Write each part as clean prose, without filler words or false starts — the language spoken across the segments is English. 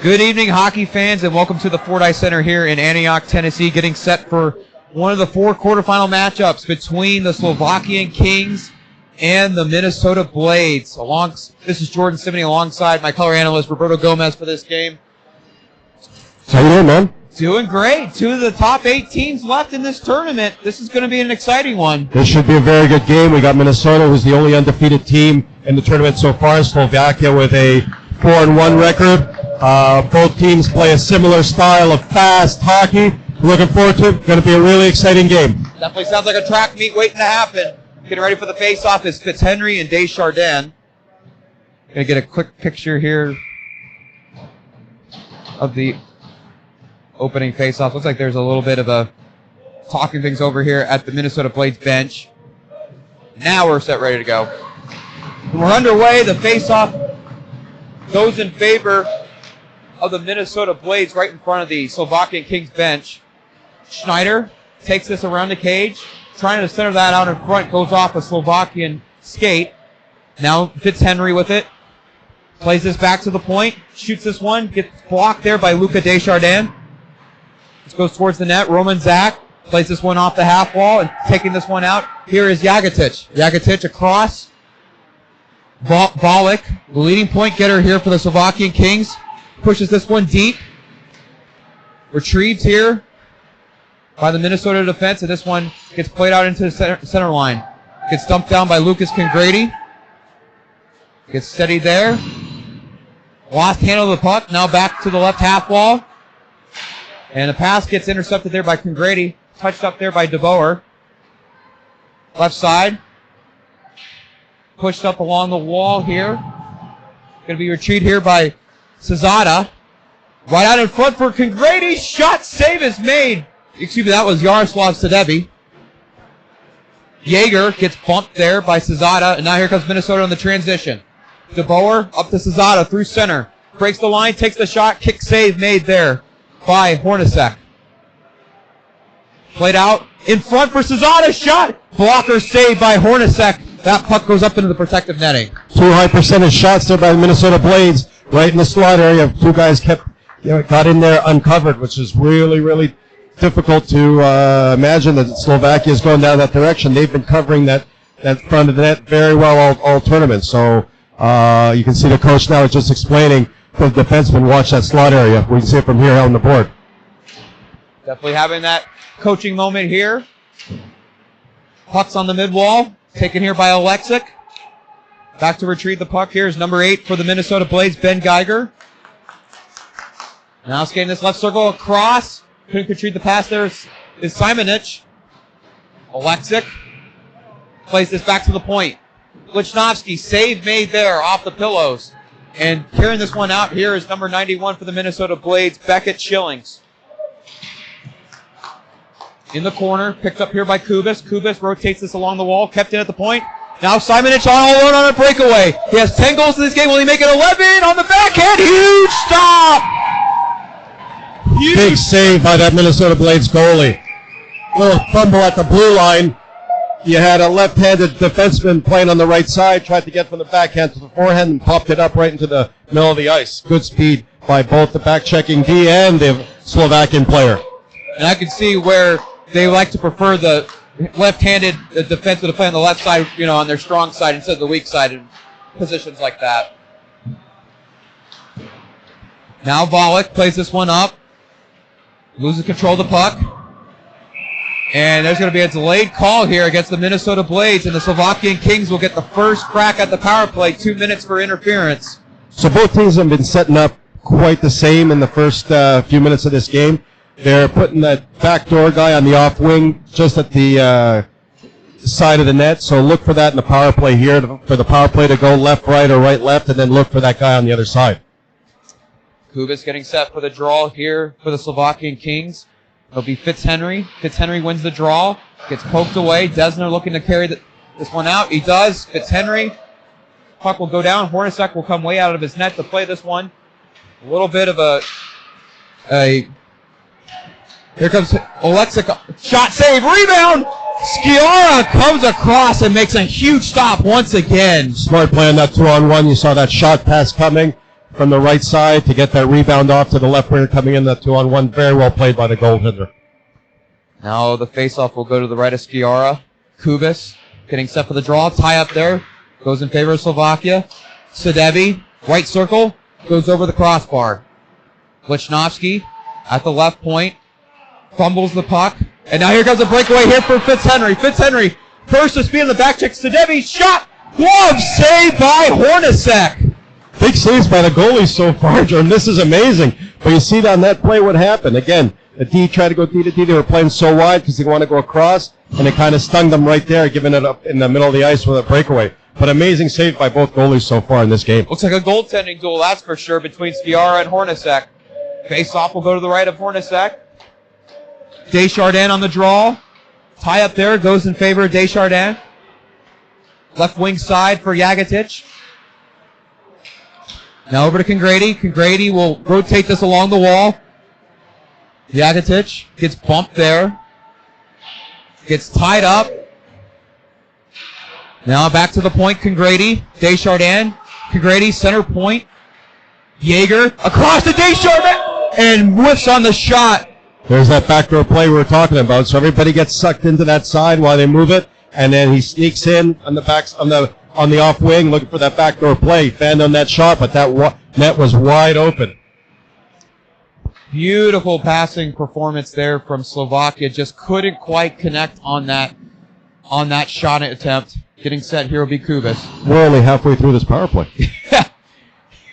Good evening, hockey fans, and welcome to the Fordyce Center here in Antioch, Tennessee, getting set for one of the 4 quarterfinal matchups between the Slovakian Kings and the Minnesota Blades. This is Jordan Simony alongside my color analyst, Roberto Gomez, for this game. How you doing, man? Doing great. 2 of the top 8 teams left in this tournament. This is going to be an exciting one. This should be a very good game. We got Minnesota, who's the only undefeated team in the tournament so far. Slovakia with a 4-1 record. Both teams play a similar style of fast hockey. Looking forward to it. Going to be a really exciting game. Definitely sounds like a track meet waiting to happen. Getting ready for the face-off is Fitzhenry and Desjardins. Going to get a quick picture here of the opening face-off. Looks like there's a little bit of a talking things over here at the Minnesota Blades bench. Now we're set ready to go. We're underway. The face-off goes in favor of the Minnesota Blades right in front of the Slovakian Kings bench. Schneider takes this around the cage, trying to center that out in front, goes off a Slovakian skate. Now Fitzhenry with it. Plays this back to the point, shoots this one, gets blocked there by Luka Desjardins. This goes towards the net. Roman Zach plays this one off the half wall and taking this one out. Here is Jagetic. Jagetic across. Balik, the leading point getter here for the Slovakian Kings, pushes this one deep. Retrieved here by the Minnesota defense, and this one gets played out into the center line. Gets dumped down by Lucas Congrady. Gets steadied there. Lost handle of the puck. Now back to the left half wall. And the pass gets intercepted there by Congrady. Touched up there by DeBoer. Left side. Pushed up along the wall here. Going to be retrieved here by Cezada. Right out in front for Congrady. Shot save is made. Excuse me, that was Yaroslav Sadebi. Jaeger gets bumped there by Cezada, and now here comes Minnesota on the transition. DeBoer up to Cezada through center. Breaks the line, takes the shot, kick save made there by Hornacek. Played out in front for Cezada, shot! Blocker saved by Hornacek. That puck goes up into the protective netting. 2 high percentage shots there by the Minnesota Blades, right in the slot area. 2 guys got in there uncovered, which is really, really difficult to imagine that Slovakia is going down that direction. They've been covering that front of the net very well all tournament. So you can see the coach now is just explaining to the defenseman, watch that slot area. We can see it from here on the board. Definitely having that coaching moment here. Puck's on the mid-wall, taken here by Alexic. Back to retrieve the puck here is number 8 for the Minnesota Blades, Ben Geiger. Now skating this left circle across. Couldn't retrieve the pass there is Simonich. Alexic plays this back to the point. Lichnowsky, save made there off the pillows. And carrying this one out here is number 91 for the Minnesota Blades, Beckett Schillings. In the corner, picked up here by Kubis. Kubis rotates this along the wall, kept it at the point. Now Simonich all alone on a breakaway. He has 10 goals in this game. Will he make it 11 on the backhand? Huge stop! Big save by that Minnesota Blades goalie. Little fumble at the blue line. You had a left-handed defenseman playing on the right side, tried to get from the backhand to the forehand and popped it up right into the middle of the ice. Good speed by both the back-checking D and the Slovakian player. And I can see where they like to prefer the left-handed defenseman to play on the left side, on their strong side instead of the weak side in positions like that. Now Volek plays this one up. Loses control of the puck. And there's going to be a delayed call here against the Minnesota Blades, and the Slovakian Kings will get the first crack at the power play, 2 minutes for interference. So both teams have been setting up quite the same in the first few minutes of this game. They're putting that backdoor guy on the off wing just at the side of the net, so look for that in the power play here, for the power play to go left, right, or right, left, and then look for that guy on the other side. Kubis getting set for the draw here for the Slovakian Kings. It'll be Fitzhenry. Fitzhenry wins the draw. Gets poked away. Desner looking to carry this one out. He does. Fitzhenry. Puck will go down. Hornacek will come way out of his net to play this one. A little bit of a here comes Alexic. Shot save. Rebound. Sciarra comes across and makes a huge stop once again. Smart play on that 2-on-1. You saw that shot pass coming from the right side to get that rebound off to the left winger coming in, the 2-on-1. Very well played by the goaltender. Now the faceoff will go to the right of Skiara. Kubis getting set for the draw. Tie up there. Goes in favor of Slovakia. Sadevi, right circle, goes over the crossbar. Lichnowsky at the left point. Fumbles the puck. And now here comes a breakaway here for Fitzhenry. Fitzhenry, first to speed on the back check. Sadevi, shot! Glove save by Hornacek. Big saves by the goalies so far, Jordan. This is amazing. But you see on that play what happened. Again, the D tried to go D to D. They were playing so wide because they want to go across, and it kind of stung them right there, giving it up in the middle of the ice with a breakaway. But amazing save by both goalies so far in this game. Looks like a goaltending duel, that's for sure, between Skiara and Hornacek. Face-off will go to the right of Hornacek. Deschardins on the draw. Tie up there, goes in favor of Deschardins. Left wing side for Jagatich. Now over to Congrady. Congrady will rotate this along the wall. Jagatich gets bumped there. Gets tied up. Now back to the point, Congrady. Deschardins. Congrady, center point. Yeager across to Deschardins and whiffs on the shot. There's that backdoor play we were talking about. So everybody gets sucked into that side while they move it, and then he sneaks in on the backs on the off wing looking for that backdoor play. Fanned on that shot, but that net was wide open. Beautiful passing performance there from Slovakia. Just couldn't quite connect on that shot attempt. Getting set here will be Kubis. We're only halfway through this power play.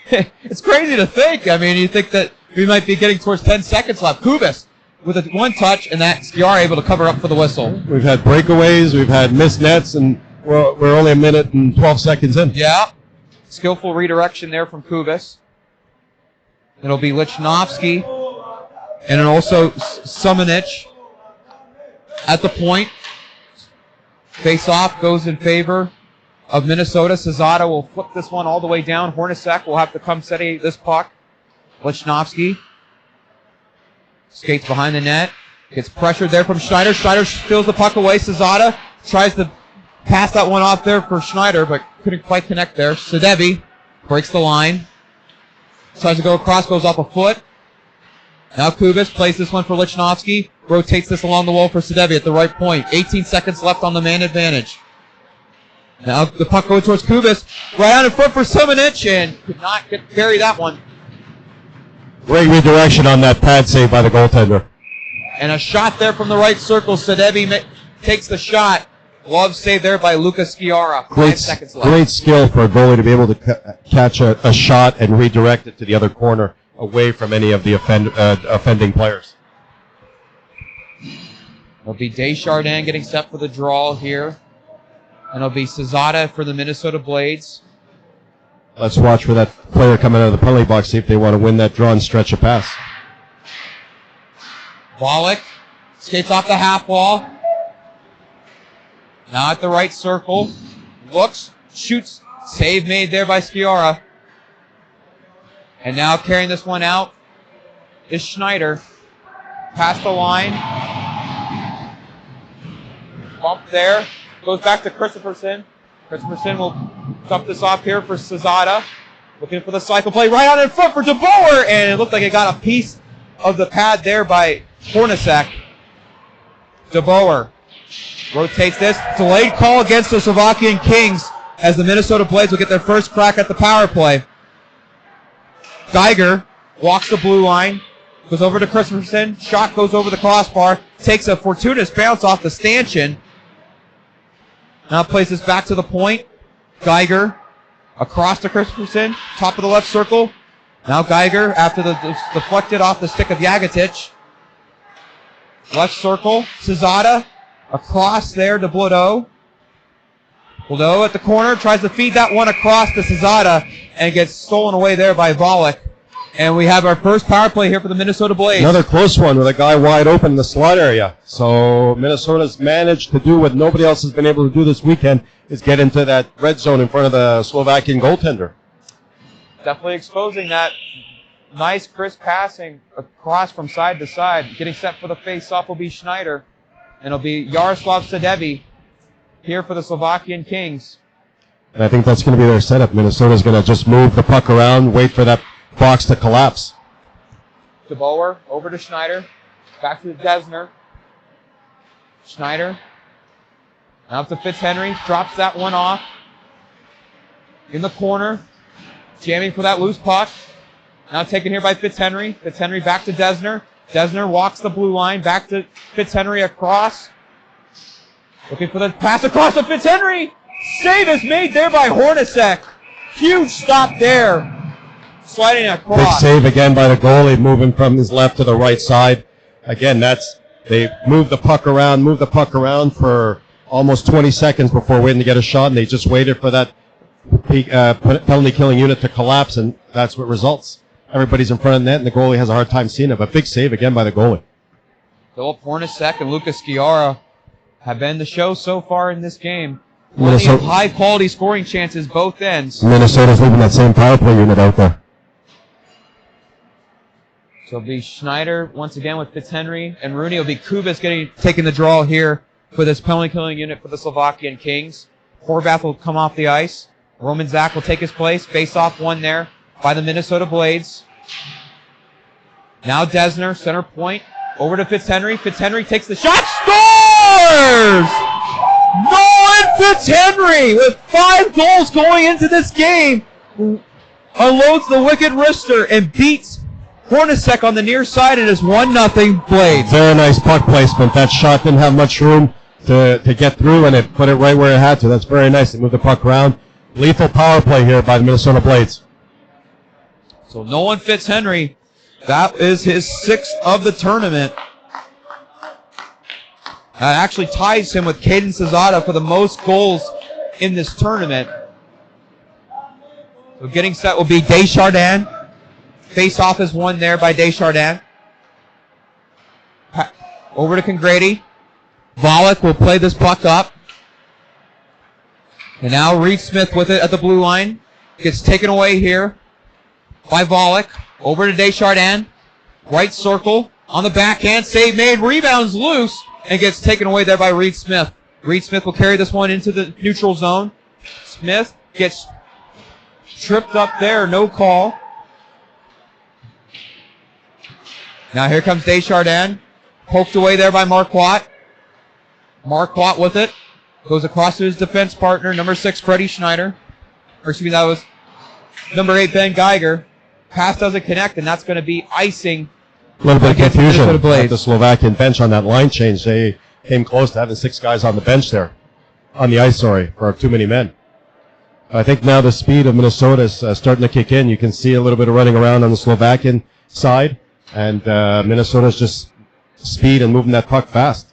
It's crazy to think. I mean, you think that we might be getting towards 10 seconds left. Kubis with a one touch, and that Skiara able to cover up for the whistle. We've had breakaways, we've had missed nets, and we're only a minute and 12 seconds in. Yeah. Skillful redirection there from Kubis. It'll be Lichnowsky, and then also Sumanich at the point. Face-off goes in favor of Minnesota. Cesada will flip this one all the way down. Hornacek will have to come steady this puck. Lichnowsky skates behind the net. Gets pressured there from Schneider. Schneider steals the puck away. Cesada tries to pass that one off there for Schneider, but couldn't quite connect there. Sadevi breaks the line. Tries to go across, goes off a foot. Now Kubis plays this one for Lichnowsky. Rotates this along the wall for Sadevi at the right point. 18 seconds left on the man advantage. Now the puck goes towards Kubis. Right out in front for Sumanich, and could not carry that one. Great redirection on that pad save by the goaltender. And a shot there from the right circle. Sadevi takes the shot. Glove save there by Lucas Skiara. 5 seconds left. Great skill for a goalie to be able to catch a shot and redirect it to the other corner away from any of the offending players. It'll be Deschardins getting set for the draw here. And it'll be Cesada for the Minnesota Blades. Let's watch for that player coming out of the penalty box, see if they want to win that draw and stretch a pass. Wallach skates off the half wall. Now at the right circle. Looks, shoots. Save made there by Skiara. And now carrying this one out is Schneider. Past the line. Bump there. Goes back to Christopherson. Christopherson will dump this off here for Cesada. Looking for the cycle play right out in front for DeBoer. And it looked like it got a piece of the pad there by Hornacek. DeBoer rotates this. Delayed call against the Slovakian Kings as the Minnesota Blades will get their first crack at the power play. Geiger walks the blue line. Goes over to Christopherson. Shot goes over the crossbar. Takes a fortuitous bounce off the stanchion. Now plays this back to the point. Geiger across to Christopherson. Top of the left circle. Now Geiger after the deflected off the stick of Jagatich. Left circle. Cesada across there to Bladeau. Bladeau at the corner. Tries to feed that one across to Cesada and gets stolen away there by Wallach. And we have our first power play here for the Minnesota Blades. Another close one with a guy wide open in the slot area. So Minnesota's managed to do what nobody else has been able to do this weekend, is get into that red zone in front of the Slovakian goaltender. Definitely exposing that nice crisp passing across from side to side. Getting set for the face-off will be Schneider. And it'll be Yaroslav Sadevi here for the Slovakian Kings. And I think that's going to be their setup. Minnesota's going to just move the puck around, wait for that box to collapse. DeBoer over to Schneider. Back to Desner. Schneider. Now up to Fitzhenry. Drops that one off. In the corner. Jamming for that loose puck. Now taken here by Fitzhenry. Fitzhenry back to Desner. Desner walks the blue line. Back to Fitzhenry across. Looking for the pass across to Fitzhenry. Save is made there by Hornacek. Huge stop there. Sliding across. Big save again by the goalie, moving from his left to the right side. Again, they moved the puck around for almost 20 seconds before waiting to get a shot, and they just waited for that penalty killing unit to collapse, and that's what results. Everybody's in front of the net, and the goalie has a hard time seeing it. But big save again by the goalie. Philip Hornacek and Lucas Sciarra have been the show so far in this game. Plenty of high-quality scoring chances both ends. Minnesota's leaving that same power play unit out there. So it'll be Schneider once again with Fitzhenry, and Rooney will be Kubas taking the draw here for this penalty killing unit for the Slovakian Kings. Horvath will come off the ice. Roman Zach will take his place. Face-off one there by the Minnesota Blades. Now Desner, center point, over to Fitzhenry. Fitzhenry takes the shot, scores! Nolan Fitzhenry with 5 goals going into this game unloads the wicked wrister and beats Hornacek on the near side. It is 1-0 Blades. Very nice puck placement. That shot didn't have much room to get through, and it put it right where it had to. That's very nice. They moved the puck around. Lethal power play here by the Minnesota Blades. So Nolan Fitzhenry, that is his 6th of the tournament. That actually ties him with Caden Cesada for the most goals in this tournament. So getting set will be Deschardins. Face-off is won there by Deschardins. Over to Congrady. Volek will play this puck up. And now Reed Smith with it at the blue line. Gets taken away here by Volek. Over to Deschardins. Right circle. On the backhand. Save made. Rebounds loose. And gets taken away there by Reed Smith. Reed Smith will carry this one into the neutral zone. Smith gets tripped up there. No call. Now here comes Deschardins. Poked away there by Marquardt. Marquardt with it. Goes across to his defense partner, number 6, Freddie Schneider. Or excuse me, that was number 8, Ben Geiger. Pass doesn't connect, and that's going to be icing. A little bit of confusion at the Slovakian bench on that line change. They came close to having 6 guys on the bench there. On the ice, for too many men. I think now the speed of Minnesota is starting to kick in. You can see a little bit of running around on the Slovakian side. And Minnesota's just speed and moving that puck fast.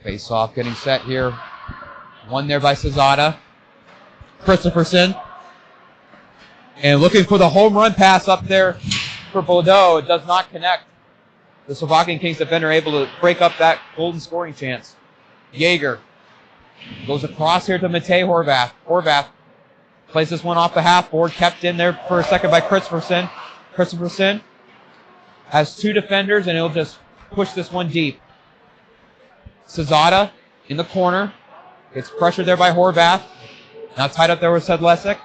Face-off getting set here. One there by Cesada. Christopherson. And looking for the home run pass up there for Bordeaux. It does not connect. The Slovakian Kings defender able to break up that golden scoring chance. Jaeger goes across here to Matej Horvath. Horvath plays this one off the half board. Kept in there for a second by Christopherson. Christopherson has 2 defenders, and he'll just push this one deep. Cesada in the corner. Gets pressured there by Horvath. Now tied up there with Sedlesek.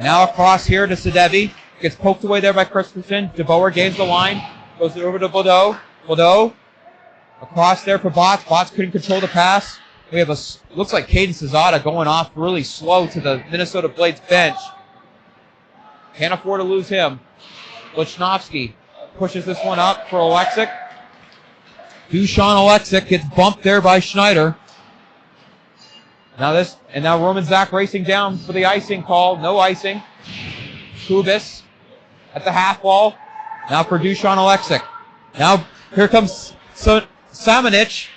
Now across here to Sedevi. Gets poked away there by Christensen. DeBoer gains the line. Goes it over to Bordeaux. Bordeaux across there for Bots. Bots couldn't control the pass. We have looks like Caden Cesada going off really slow to the Minnesota Blades bench. Can't afford to lose him. Lichnowsky pushes this one up for Alexic. Dusan Alexic gets bumped there by Schneider. Now Roman Zach racing down for the icing call. No icing. Kubis at the half wall. Now for Dusan Alexic. Now here comes Samanich.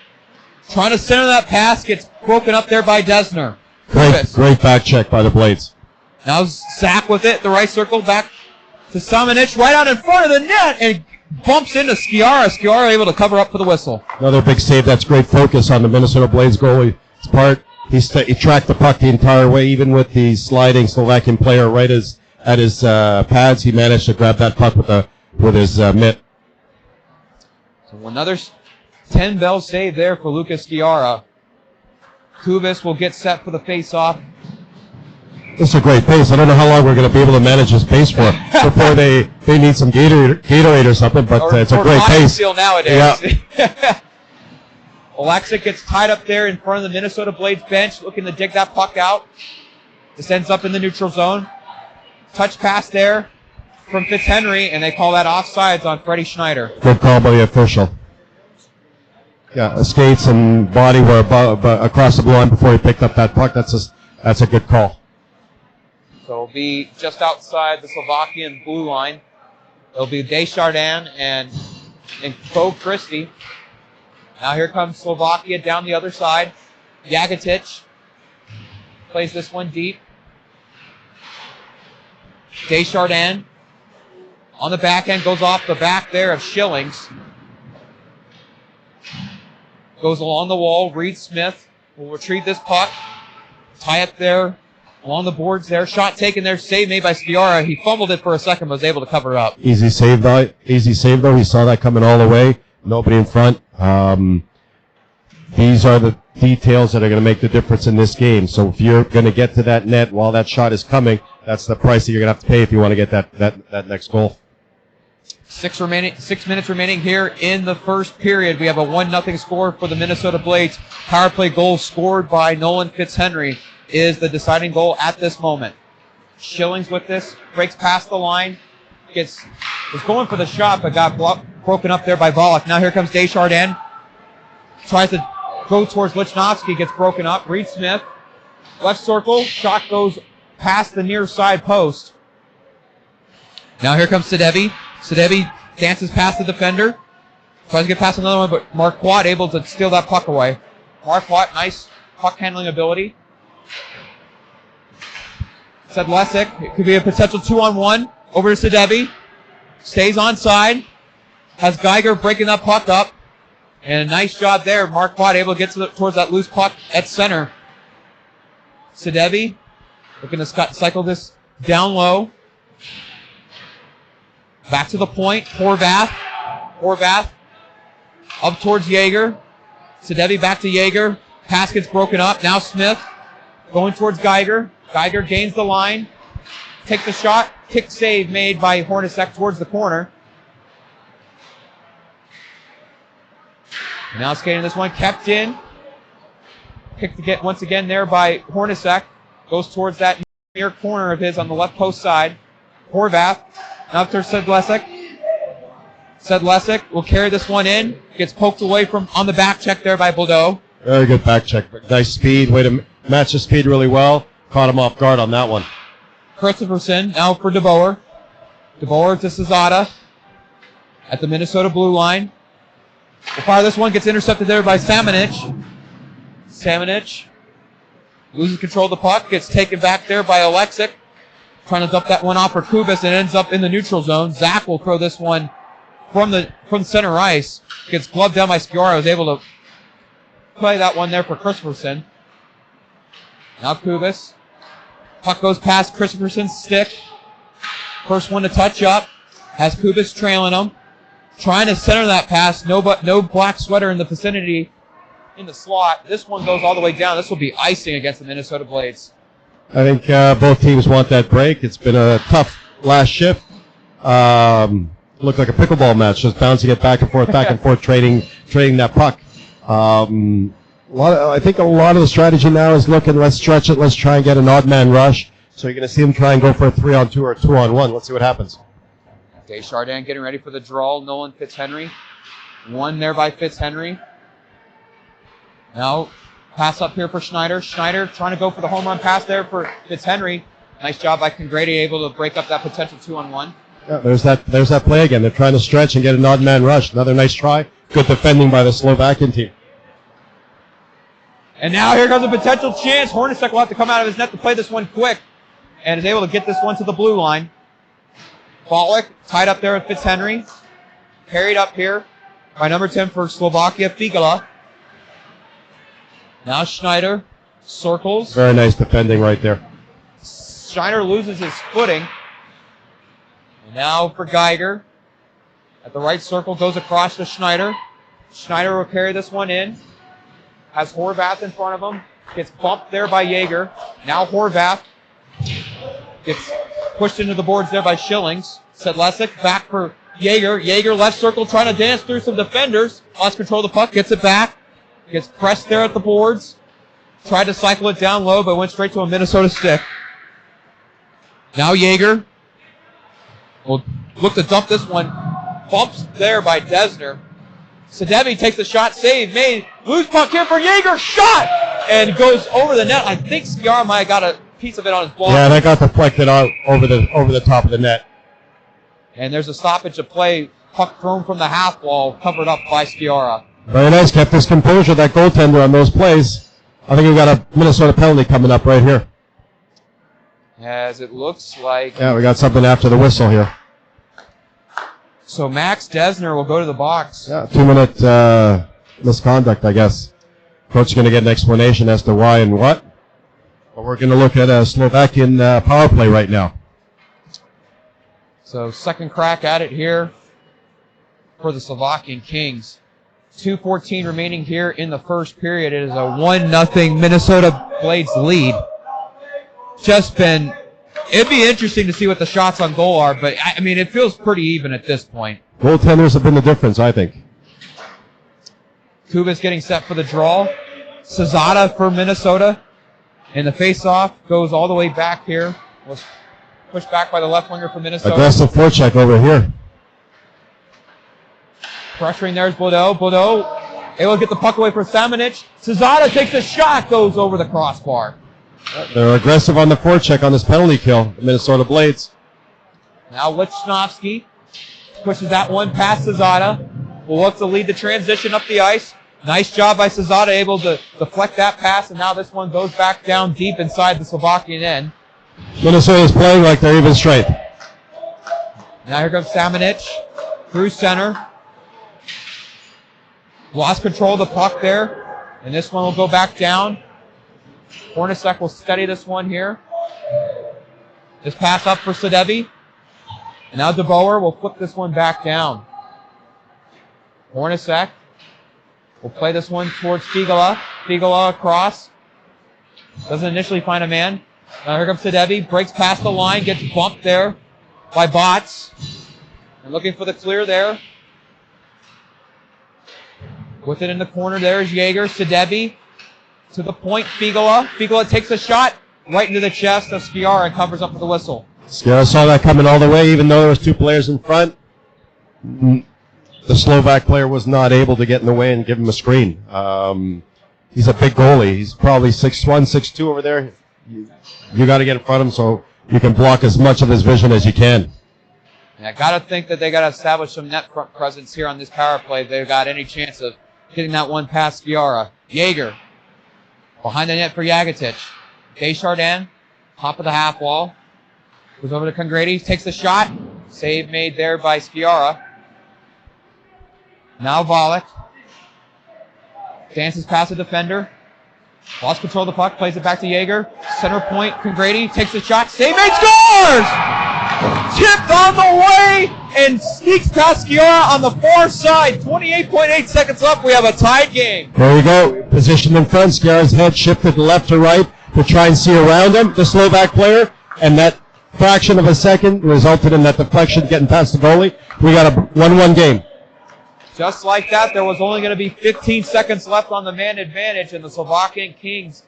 Trying to center that pass. Gets broken up there by Desner. Great back check by the Blades. Now Zach with it. The right circle back to Samanich. Right out in front of the net. And bumps into Sciarra. Sciarra able to cover up for the whistle. Another big save. That's great focus on the Minnesota Blades goalie. It's part. He tracked the puck the entire way, even with the sliding Slovakian player right at his pads. He managed to grab that puck with his mitt. So another 10-bell save there for Lucas Sciarra. Kubis will get set for the face-off. This is a great pace. I don't know how long we're going to be able to manage this pace for before they need some Gatorade or something, but it's a great pace. Nowadays. Yeah. Alexic gets tied up there in front of the Minnesota Blades bench, looking to dig that puck out. This ends up in the neutral zone. Touch pass there from Fitzhenry, and they call that offsides on Freddie Schneider. Good call by the official. Yeah, skates and body were across the blue line before he picked up that puck. That's a good call. So it'll be just outside the Slovakian blue line. It'll be Desjardins and Bo Christie. Now here comes Slovakia down the other side. Jagetic plays this one deep. Desjardins on the back end, goes off the back there of Schillings. Goes along the wall. Reed Smith will retrieve this puck. Tie up there along the boards there. Shot taken there. Save made by Sciarra. He fumbled it for a second, but was able to cover it up. Easy save though. He saw that coming all the way. Nobody in front. These are the details that are going to make the difference in this game. So if you're going to get to that net while that shot is coming, that's the price that you're going to have to pay if you want to get that next goal. 6 minutes remaining here in the first period. We have a 1-0 score for the Minnesota Blades. Power play goal scored by Nolan Fitzhenry is the deciding goal at this moment. Schillings with this, breaks past the line, was going for the shot, but got broken up there by Volek. Now here comes Desjardins. Tries to go towards Lichnowsky, gets broken up. Reed Smith, left circle, shot goes past the near side post. Now here comes Sadevi. Sadevi dances past the defender. Tries to get past another one, but Marquardt able to steal that puck away. Marquardt, nice puck handling ability. Sedlesic, it could be a potential 2-on-1. Over to Sadevi. Stays onside. Has Geiger breaking that puck up. And a nice job there. Marquardt able to get towards that loose puck at center. Sadevi looking to cycle this down low. Back to the point. Horvath up towards Yeager. Sadevi back to Yeager. Pass gets broken up. Now Smith going towards Geiger. Geiger gains the line. Takes the shot. Kick save made by Hornacek towards the corner. Now skating this one. Kept in. Kicked to get once again there by Hornacek. Goes towards that near corner of his on the left post side. Horvath. Now to Sedlesic. Sedlesic will carry this one in. Gets poked away from on the back check there by Bordeaux. Very good back check. Nice speed. Way to match the speed really well. Caught him off guard on that one. Christopherson now for DeBoer. DeBoer to Cesada at the Minnesota blue line. Will fire this one. Gets intercepted there by Samanich. Samanich loses control of the puck. Gets taken back there by Alexic. Trying to dump that one off for Kubas and ends up in the neutral zone. Zach will throw this one from center ice. Gets gloved down by Sciarra. Was able to play that one there for Christopherson. Now Kubas. Puck goes past Christopherson's stick. First one to touch up. Has Kubas trailing him. Trying to center that pass. No black sweater in the vicinity in the slot. This one goes all the way down. This will be icing against the Minnesota Blades. I think both teams want that break. It's been a tough last shift. Looked like a pickleball match, just bouncing it back and forth, trading that puck. I think a lot of the strategy now is looking, let's stretch it, let's try and get an odd man rush. So you're going to see them try and go for a 3-on-2 or a 2-on-1. Let's see what happens. Desjardins getting ready for the draw. Nolan Fitzhenry. One there by Fitzhenry. Now pass up here for Schneider. Schneider trying to go for the home run pass there for Fitzhenry. Nice job by Congrady, able to break up that potential 2-on-1. Yeah, there's that play again. They're trying to stretch and get an odd man rush. Another nice try. Good defending by the Slovakian team. And now here comes a potential chance. Hornacek will have to come out of his net to play this one quick. And is able to get this one to the blue line. Volek tied up there with Fitzhenry. Carried up here by number 10 for Slovakia, Figala. Now Schneider circles. Very nice defending right there. Schneider loses his footing. And now for Geiger. At the right circle, goes across to Schneider. Schneider will carry this one in. Has Horvath in front of him. Gets bumped there by Yeager. Now Horvath Gets pushed into the boards there by Schillings. Sedlesic back for Jaeger. Jaeger left circle trying to dance through some defenders. Lost control of the puck. Gets it back. Gets pressed there at the boards. Tried to cycle it down low, but went straight to a Minnesota stick. Now Jaeger will look to dump this one. Bumps there by Desner. Sadevi takes the shot, save, made. Loose puck here for Jaeger. Shot! And goes over the net. I think Skiara might have got a piece of it on his block. Yeah, that got deflected out over the top of the net. And there's a stoppage of play. Puck thrown from the half wall, covered up by Skiara. Very nice. Kept his composure, that goaltender, on those plays. I think we've got a Minnesota penalty coming up right here. As it looks like. Yeah, we got something after the whistle here. So Max Desner will go to the box. Yeah, 2-minute misconduct, I guess. Coach is going to get an explanation as to why and what. But we're going to look at a Slovakian power play right now. So second crack at it here for the Slovakian Kings. 2:14 remaining here in the first period. It is a 1-0 Minnesota Blades lead. It'd be interesting to see what the shots on goal are, but I mean, it feels pretty even at this point. Goaltenders have been the difference, I think. Kuba's getting set for the draw. Cesada for Minnesota. And the face-off goes all the way back here. Was pushed back by the left winger for Minnesota. Aggressive forecheck over here. Pressuring there's Bordeaux. Bordeaux able to get the puck away for Samanich. Cesada takes a shot, goes over the crossbar. They're aggressive on the forecheck on this penalty kill, the Minnesota Blades. Now Lichnowsky pushes that one past Cesada. Will look to lead the transition up the ice. Nice job by Cesada, able to deflect that pass, and now this one goes back down deep inside the Slovakian end. Minnesota is playing like they're even strength. Now here comes Samanich through center. Lost control of the puck there, and this one will go back down. Hornacek will steady this one here. This pass up for Sadevi. And now DeBoer will flip this one back down. Hornacek will play this one towards Figala. Figala across. Doesn't initially find a man. Now here comes Sadevi. Breaks past the line. Gets bumped there by Bots. And looking for the clear there. With it in the corner, there is Jaeger. Sadevi to the point. Figala. Figala takes a shot right into the chest of Skiara and covers up with the whistle. Skiara saw that coming all the way, even though there was two players in front. The Slovak player was not able to get in the way and give him a screen. He's a big goalie. He's probably 6'1", 6'2" over there. You got to get in front of him so you can block as much of his vision as you can. And I got to think that they got to establish some net front presence here on this power play if they've got any chance of getting that one past Skiara. Jaeger behind the net for Jagatich. Deschardin, top of the half wall. Goes over to Congrady, takes the shot. Save made there by Skiara. Now Volek. Dances past the defender. Lost control of the puck, plays it back to Jaeger. Center point, Congrady takes the shot. Save made, scores! Tipped on the way and sneaks past Skiara on the far side. 28.8 seconds left. We have a tied game. There you go. Positioned in front. Skiara's head shifted left to right to try and see around him, the Slovak player. And that fraction of a second resulted in that deflection getting past the goalie. We got a 1-1 game. Just like that, there was only going to be 15 seconds left on the man advantage, and the Slovakian Kings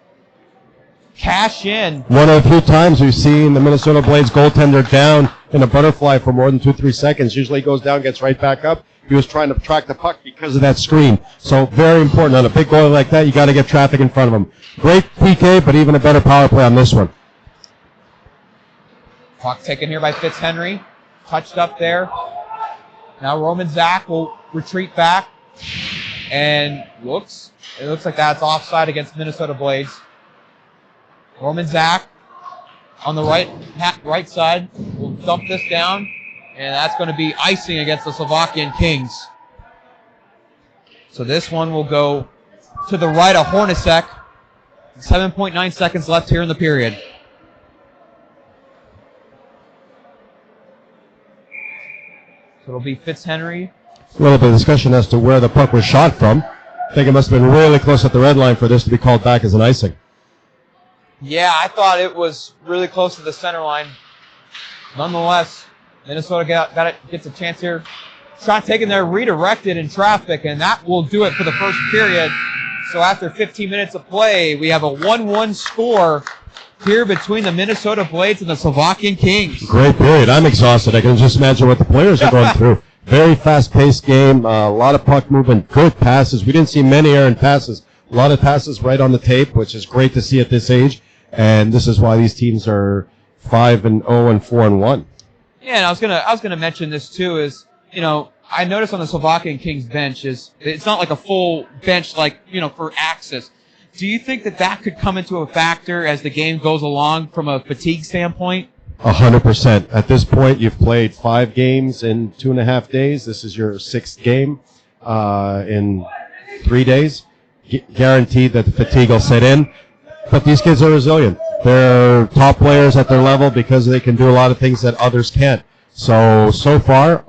cash in. One of the few times we've seen the Minnesota Blades goaltender down in a butterfly for more than 2-3 seconds. Usually he goes down, gets right back up. He was trying to track the puck because of that screen. So very important. On a big goalie like that, you got to get traffic in front of him. Great PK, but even a better power play on this one. Puck taken here by Fitzhenry. Touched up there. Now Roman Zach will retreat back. And it looks like that's offside against Minnesota Blades. Roman Zach on the right side will dump this down. And that's going to be icing against the Slovakian Kings. So this one will go to the right of Hornacek. 7.9 seconds left here in the period. So it'll be Fitzhenry. A little bit of discussion as to where the puck was shot from. I think it must have been really close at the red line for this to be called back as an icing. Yeah, I thought it was really close to the center line. Nonetheless, Minnesota gets a chance here. Shot taken there, redirected in traffic, and that will do it for the first period. So after 15 minutes of play, we have a 1-1 score here between the Minnesota Blades and the Slovakian Kings. Great period. I'm exhausted. I can just imagine what the players are going through. Very fast-paced game, a lot of puck movement, good passes. We didn't see many errant passes. A lot of passes right on the tape, which is great to see at this age. And this is why these teams are 5-0 and 4-1. Yeah, and I was gonna mention this too. Is I noticed on the Slovakian Kings bench it's not like a full bench like for Axis. Do you think that could come into a factor as the game goes along from a fatigue standpoint? 100%. At this point, you've played 5 games in 2.5 days. This is your 6th game in 3 days. Guaranteed that the fatigue will set in. But these kids are resilient. They're top players at their level because they can do a lot of things that others can't. So far,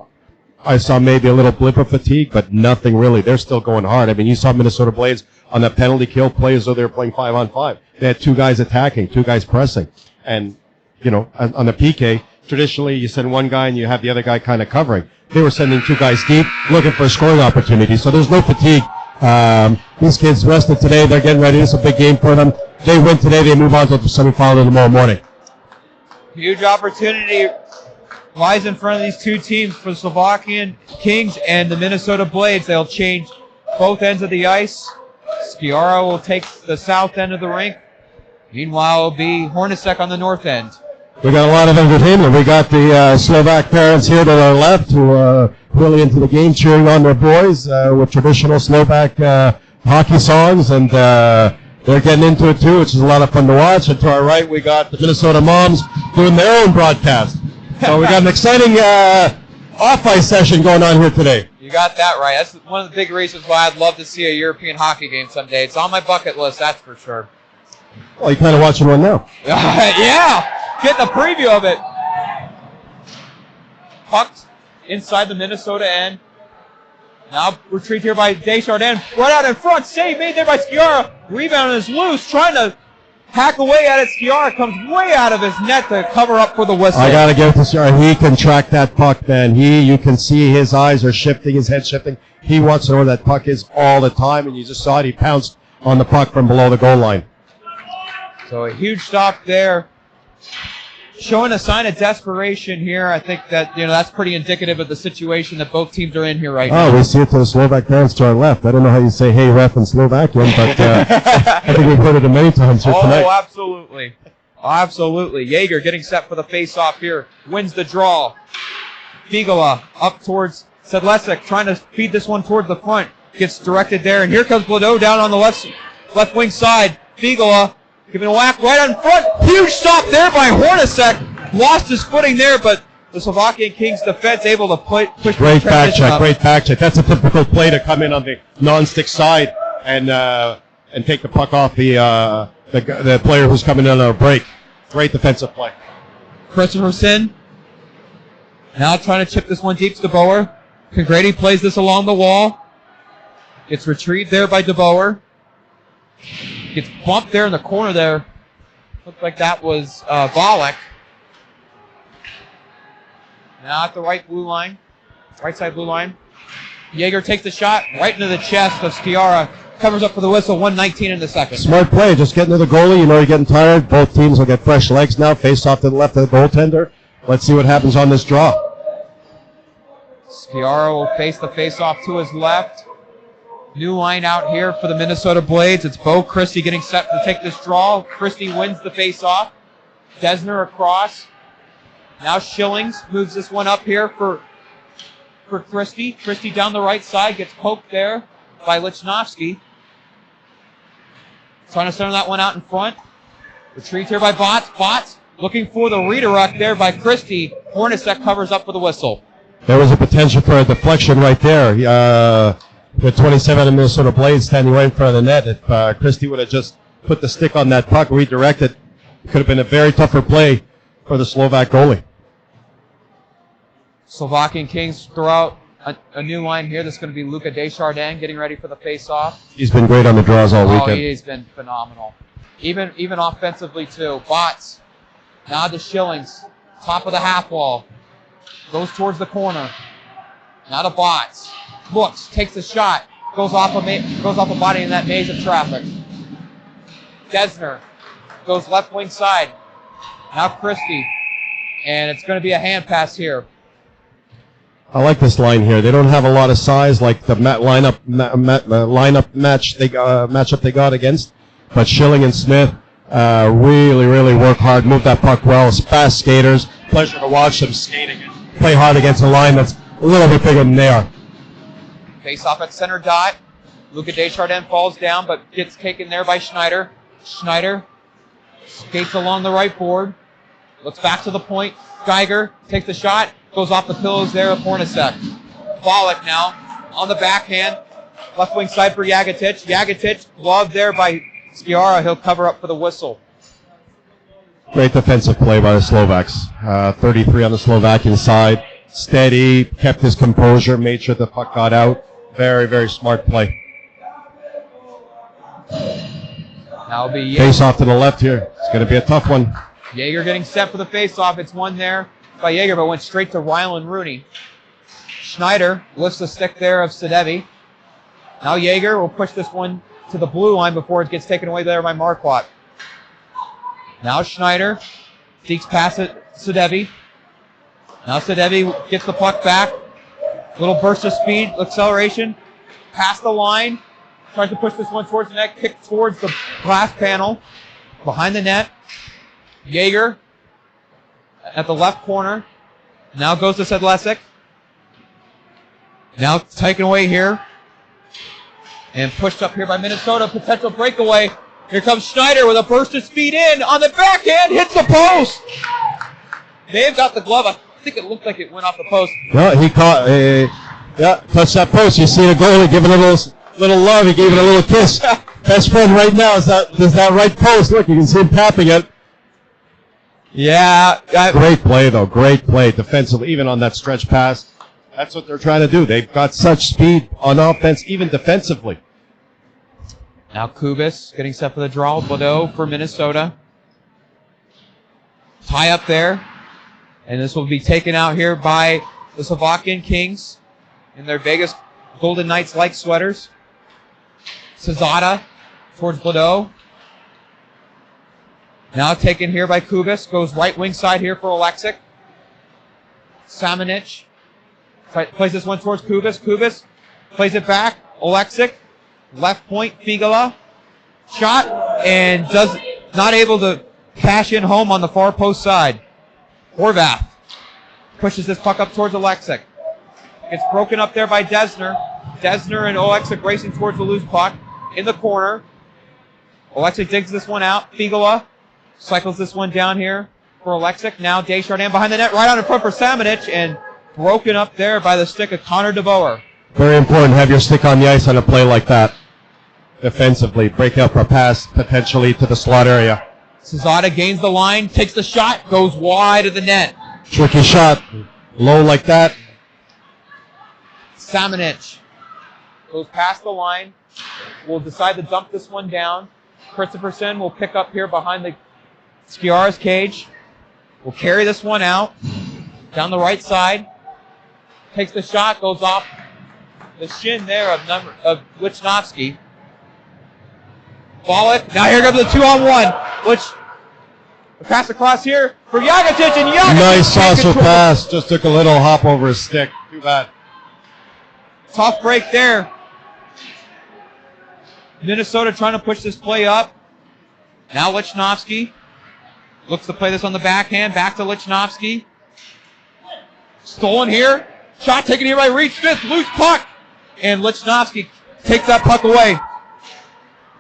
I saw maybe a little blip of fatigue, but nothing really. They're still going hard. I mean, you saw Minnesota Blades on that penalty kill play as though they were playing 5-on-5. They had 2 guys attacking, 2 guys pressing. And, on the PK, traditionally you send 1 guy and you have the other guy kind of covering. They were sending 2 guys deep, looking for a scoring opportunity. So there's no fatigue. These kids rested today. They're getting ready. It's a big game for them. They win today. They move on to the semifinal tomorrow morning. Huge opportunity lies in front of these 2 teams for the Slovakian Kings and the Minnesota Blades. They'll change both ends of the ice. Skiara will take the south end of the rink. Meanwhile, it'll be Hornacek on the north end. We got a lot of entertainment. We got the Slovak parents here to our left who are really into the game, cheering on their boys with traditional Slovak hockey songs, and they're getting into it too, which is a lot of fun to watch. And to our right, we got the Minnesota moms doing their own broadcast. So we got an exciting off-ice session going on here today. You got that right. That's one of the big reasons why I'd love to see a European hockey game someday. It's on my bucket list, that's for sure. Well, you're kind of watching one now. Yeah! Getting a preview of it. Pucked inside the Minnesota end. Now retrieved here by Desjardins. Right out in front. Save made there by Skiara. Rebound is loose. Trying to hack away at it. Skiara comes way out of his net to cover up for the whistle. I got to give it to Skiara. He can track that puck, man. You can see his eyes are shifting, his head shifting. He wants to know where that puck is all the time, and you just saw it. He pounced on the puck from below the goal line. So a huge stop there. Showing a sign of desperation here. I think that that's pretty indicative of the situation that both teams are in here right now. Oh, we see it to the Slovak parents to our left. I don't know how you say "hey ref" in Slovakian, but I think we've heard it many times here tonight. Oh, absolutely. Absolutely. Jaeger getting set for the face-off here. Wins the draw. Figala up towards Sedlesek, trying to feed this one towards the front. Gets directed there, and here comes Bladeau down on the left wing side. Figala giving a whack right on front. Huge stop there by Hornacek. Lost his footing there, but the Slovakian Kings defense able to push. Great back check. Great back check. That's a typical play to come in on the non-stick side and take the puck off the player who's coming in on a break. Great defensive play. Christopherson now trying to chip this one deep to DeBoer. Congrady plays this along the wall. It's retrieved there by DeBoer. Gets bumped there in the corner there. Looked like that was Volek. Now at the right side blue line. Jaeger takes the shot right into the chest of Skiara. Covers up for the whistle, 1:19 in the second. Smart play, just getting to the goalie. You know you're getting tired. Both teams will get fresh legs now. Face off to the left of the goaltender. Let's see what happens on this draw. Skiara will face the face-off to his left. New line out here for the Minnesota Blades. It's Bo Christie getting set to take this draw. Christie wins the face-off. Desner across. Now Schillings moves this one up here for Christie. Christie down the right side, gets poked there by Lichnowsky. Trying to center that one out in front. Retrieved here by Botts. Botts looking for the redirect there by Christie. Hornacek covers up for the whistle. There was a potential for a deflection right there. The 27 of Minnesota Blades standing right in front of the net. If Christie would have just put the stick on that puck, redirected, it could have been a very tougher play for the Slovak goalie. Slovakian Kings throw out a new line here. This is going to be Luka Desjardins getting ready for the face-off. He's been great on the draws all weekend. Oh, he's been phenomenal. Even offensively, too. Botts. Now to Schillings. Top of the half wall. Goes towards the corner. Now to Bots. Looks, takes a shot. Goes off a body in that maze of traffic. Desner goes left wing side. Now Christie. And it's going to be a hand pass here. I like this line here. They don't have a lot of size like the matchup they got against. But Schilling and Smith really work hard, move that puck well. Fast skaters. Pleasure to watch them skating and play hard against a line that's a little bit bigger than they are. Face off at center dot. Luca Deschardin falls down, but gets taken there by Schneider. Schneider skates along the right board. Looks back to the point. Geiger takes the shot. Goes off the pillows there of Hornacek. Pollock now on the backhand. Left wing side for Jagetic. Jagetic gloved there by Skiara. He'll cover up for the whistle. Great defensive play by the Slovaks. 33 on the Slovakian side. Steady, kept his composure, made sure the puck got out. Very smart play. Now be Face off to the left here. It's going to be a tough one. Jaeger getting set for the face-off. It's one there by Jaeger, but went straight to Rylan Rooney. Schneider lifts the stick there of Sadevi. Now Jaeger will push this one to the blue line before it gets taken away there by Marquardt. Now Schneider seeks past it, Sadevi. Now Sadevi gets the puck back. Little burst of speed, acceleration. Past the line. Tries to push this one towards the net. Kick towards the glass panel. Behind the net. Jaeger at the left corner. Now goes to Sedlacek. Now taken away here. And pushed up here by Minnesota. Potential breakaway. Here comes Schneider with a burst of speed in. On the backhand. Hits the post. They've got the glove. I think it looked like it went off the post. Well, he caught touched that post. You see the goalie giving a little love. He gave it a little kiss. Best friend right now is that right post. Look, you can see him tapping it. Yeah. Great play, though. Great play defensively, even on that stretch pass. That's what they're trying to do. They've got such speed on offense, even defensively. Now Kubis getting set for the draw. Bordeaux for Minnesota. Tie up there. And this will be taken out here by the Slovakian Kings in their Vegas Golden Knights-like sweaters. Cesada towards Bordeaux. Now taken here by Kubis. Goes right wing side here for Alexic. Samanich plays this one towards Kubis. Kubis plays it back. Alexic. Left point, Figala. Shot. And not able to cash in home on the far post side. Horvath pushes this puck up towards Alexic. Gets broken up there by Desner. Desner and Alexic racing towards the loose puck. In the corner. Alexic digs this one out. Figala cycles this one down here for Alexic. Now Deschardin behind the net, right on in front for Samanich, and broken up there by the stick of Connor DeBoer. Very important to have your stick on the ice on a play like that. Defensively, break up a pass potentially to the slot area. Cesada gains the line, takes the shot, goes wide of the net. Tricky shot, low like that. Samanich goes past the line. Will decide to dump this one down. Christopherson will pick up here behind the Skiara's cage. Will carry this one out. Down the right side. Takes the shot, goes off the shin there of Lichnowsky. Pollock. Now here comes the 2-on-1. Which pass across here for Jagetic, and Jagetic. Nice saucer pass. Just took a little hop over his stick. Too bad. Tough break there. Minnesota trying to push this play up. Now Lichnowsky looks to play this on the backhand. Back to Lichnowsky. Stolen here. Shot taken here by Reed Smith. Loose puck. And Lichnowsky takes that puck away.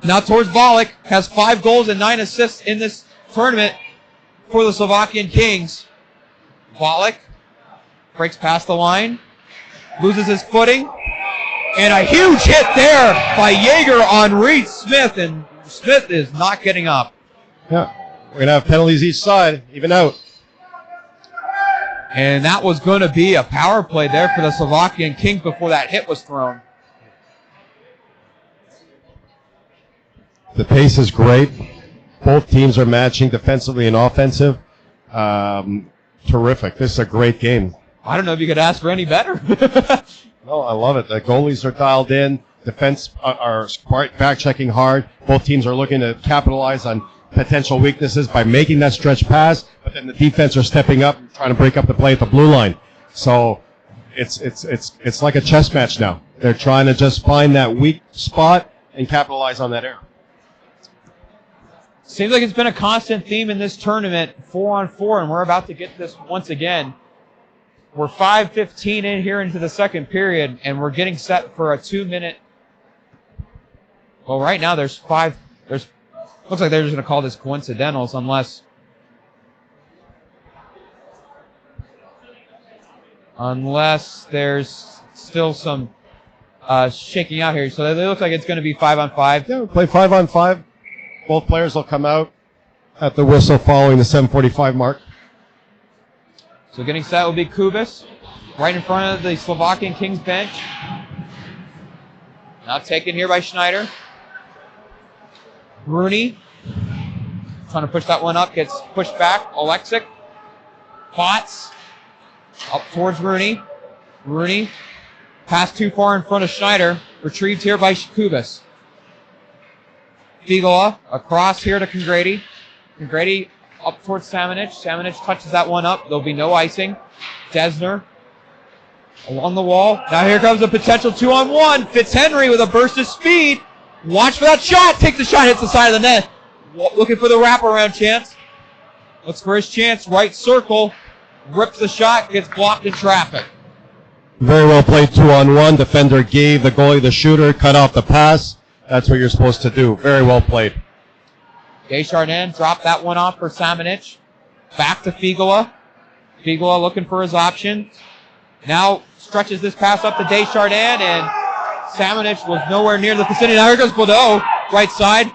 Now towards Volek. Has 5 goals and 9 assists in this tournament for the Slovakian Kings. Volek breaks past the line. Loses his footing. And a huge hit there by Jaeger on Reed Smith. And Smith is not getting up. Yeah. We're going to have penalties each side. Even out. And that was going to be a power play there for the Slovakian Kings before that hit was thrown. The pace is great. Both teams are matching defensively and offensive. terrific. This is a great game. I don't know if you could ask for any better. No, I love it. The goalies are dialed in. Defense are back checking hard. Both teams are looking to capitalize on potential weaknesses by making that stretch pass, but then the defense are stepping up and trying to break up the play at the blue line. So it's like a chess match now. They're trying to just find that weak spot and capitalize on that error. Seems like it's been a constant theme in this tournament, 4-on-4, and we're about to get this once again. We're 5:15 in here into the second period, and we're getting set for a 2-minute. Well, right now looks like they're just going to call this coincidentals unless there's still some shaking out here. So it looks like it's going to be 5-on-5. Yeah, we'll play 5-on-5. Both players will come out at the whistle following the 7:45 mark. So getting set will be Kubis, right in front of the Slovakian Kings bench. Now taken here by Schneider. Rooney, trying to push that one up, gets pushed back. Alexic, Potts, up towards Rooney. Rooney, pass too far in front of Schneider, retrieved here by Kubis. Figala, across here to Congrady. Congrady up towards Samanich. Samanich touches that one up. There'll be no icing. Desner along the wall. Now here comes a potential 2-on-1. Fitzhenry with a burst of speed. Watch for that shot. Takes the shot, hits the side of the net. Looking for the wraparound chance. Looks for his chance. Right circle. Rips the shot. Gets blocked in traffic. Very well played 2-on-1. Defender gave the goalie the shooter. Cut off the pass. That's what you're supposed to do. Very well played. Deschardin dropped that one off for Samanich. Back to Figala. Figala looking for his option. Now stretches this pass up to Deschardin, and Samanich was nowhere near the vicinity. Now here goes Bordeaux, right side.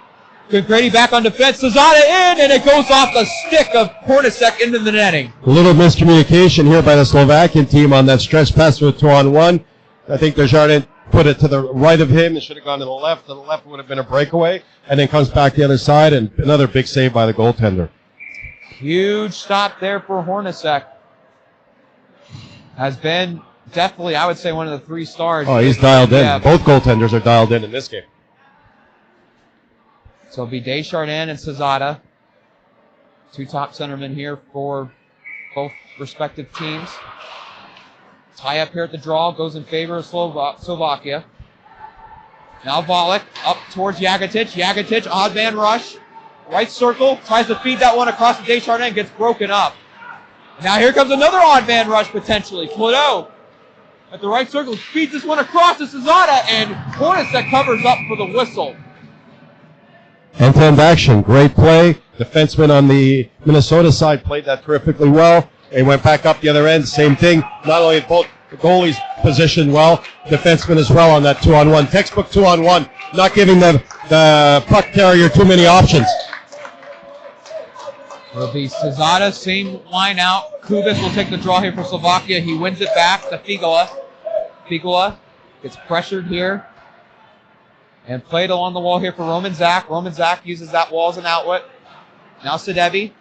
Congrady back on defense. Cesada in, and it goes off the stick of Hornacek into the netting. A little miscommunication here by the Slovakian team on that stretch pass to a 2-on-1. I think Desjardins put it to the right of him. It should have gone to the left. To the left would have been a breakaway. And then comes back the other side, and another big save by the goaltender. Huge stop there for Hornacek. Has been definitely, I would say, one of the 3 stars. Oh, he's dialed in. Yeah. Both goaltenders are dialed in this game. So it'll be Deschardin and Cesada. 2 top centermen here for both respective teams. Tie up here at the draw goes in favor of Slovakia. Now Volek up towards Jagetic. Jagetic, odd man rush. Right circle, tries to feed that one across to Deschardin, gets broken up. Now here comes another odd man rush potentially. Clodeau at the right circle feeds this one across to Cesada, and Hornacek covers up for the whistle. End-to-end action, great play. Defenseman on the Minnesota side played that terrifically well. They went back up the other end, same thing. Not only both the goalies positioned well, defenseman as well on that 2-on-1. Textbook 2-on-1, not giving the puck carrier too many options. It'll be Cesada, same line out. Kubis will take the draw here for Slovakia. He wins it back to Figala. Figala gets pressured here and played along the wall here for Roman Zach. Roman Zach uses that wall as an outlet. Now Sedevi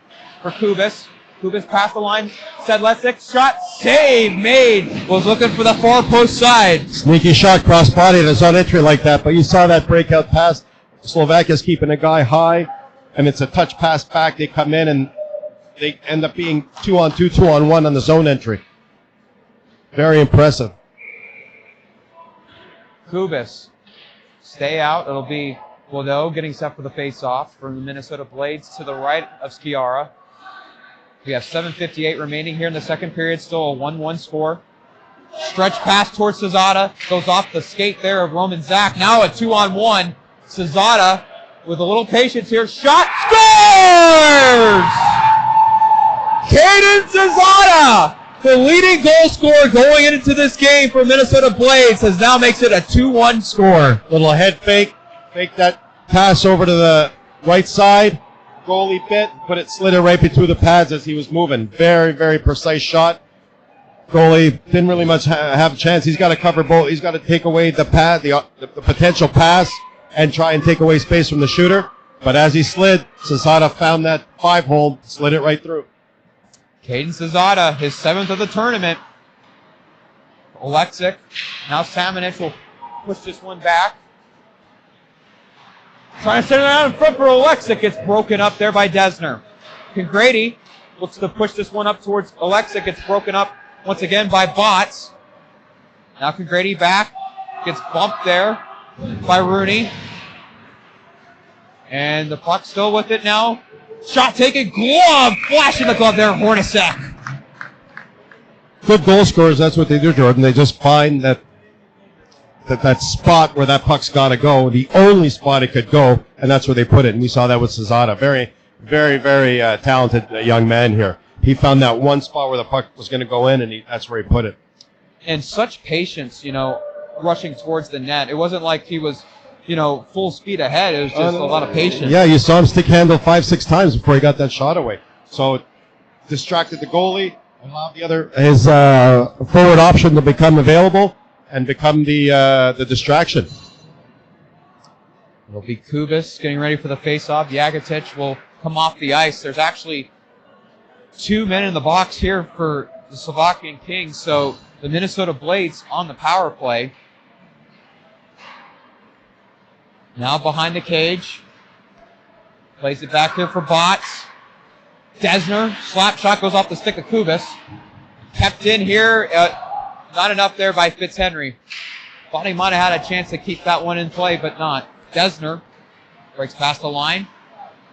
for Kubis. Kubis past the line. Sedlecek shot. Save made. Was looking for the far post side. Sneaky shot, cross body. There's on entry like that, but you saw that breakout pass. Slovakia's keeping a guy high, and it's a touch pass back. They come in, and they end up being 2-on-2, 2-on-1 on the zone entry. Very impressive. Kubis. Stay out. It'll be Bordeaux getting set for the face-off from the Minnesota Blades to the right of Skiara. We have 7:58 remaining here in the second period. Still a 1-1 score. Stretch pass towards Cesada. Goes off the skate there of Roman Zach. Now a 2-on-1. Cesada with a little patience here. Shot. Scores! Caden Cesada, the leading goal scorer going into this game for Minnesota Blades, now makes it a 2-1 score. Little head fake. Fake that pass over to the right side. Goalie bit, slid it right between the pads as he was moving. Very, very precise shot. Goalie didn't really much have a chance. He's got to cover both. He's got to take away the potential pass and try and take away space from the shooter. But as he slid, Cesada found that 5-hole, slid it right through. Caden Cesada, his 7th of the tournament. Alexic. Now Samanich will push this one back. Trying to send it out in front for Alexic. It's broken up there by Desner. Congrady looks to push this one up towards Alexic. It's broken up once again by Bots. Now Congrady back. Gets bumped there by Rooney. And the puck still with it now. Shot taken. Glove. Flashing the glove there. Hornacek. Good goal scorers, that's what they do, Jordan. They just find that spot where that puck's got to go, the only spot it could go, and that's where they put it. And we saw that with Cesada. Very, very, very talented young man here. He found that one spot where the puck was going to go in, and that's where he put it. And such patience, rushing towards the net. It wasn't like he was, full speed ahead. It was just a lot of patience. Yeah, you saw him stick handle 5-6 times before he got that shot away. So it distracted the goalie, allowed his forward option to become available and become the distraction. It'll be Kubis getting ready for the face-off. Jagatich will come off the ice. There's actually 2 men in the box here for the Slovakian Kings, so the Minnesota Blades on the power play. Now behind the cage. Plays it back here for Bots. Desner, slap shot goes off the stick of Kubis. Kept in here, not enough there by Fitzhenry. Thought he might have had a chance to keep that one in play, but not. Desner breaks past the line.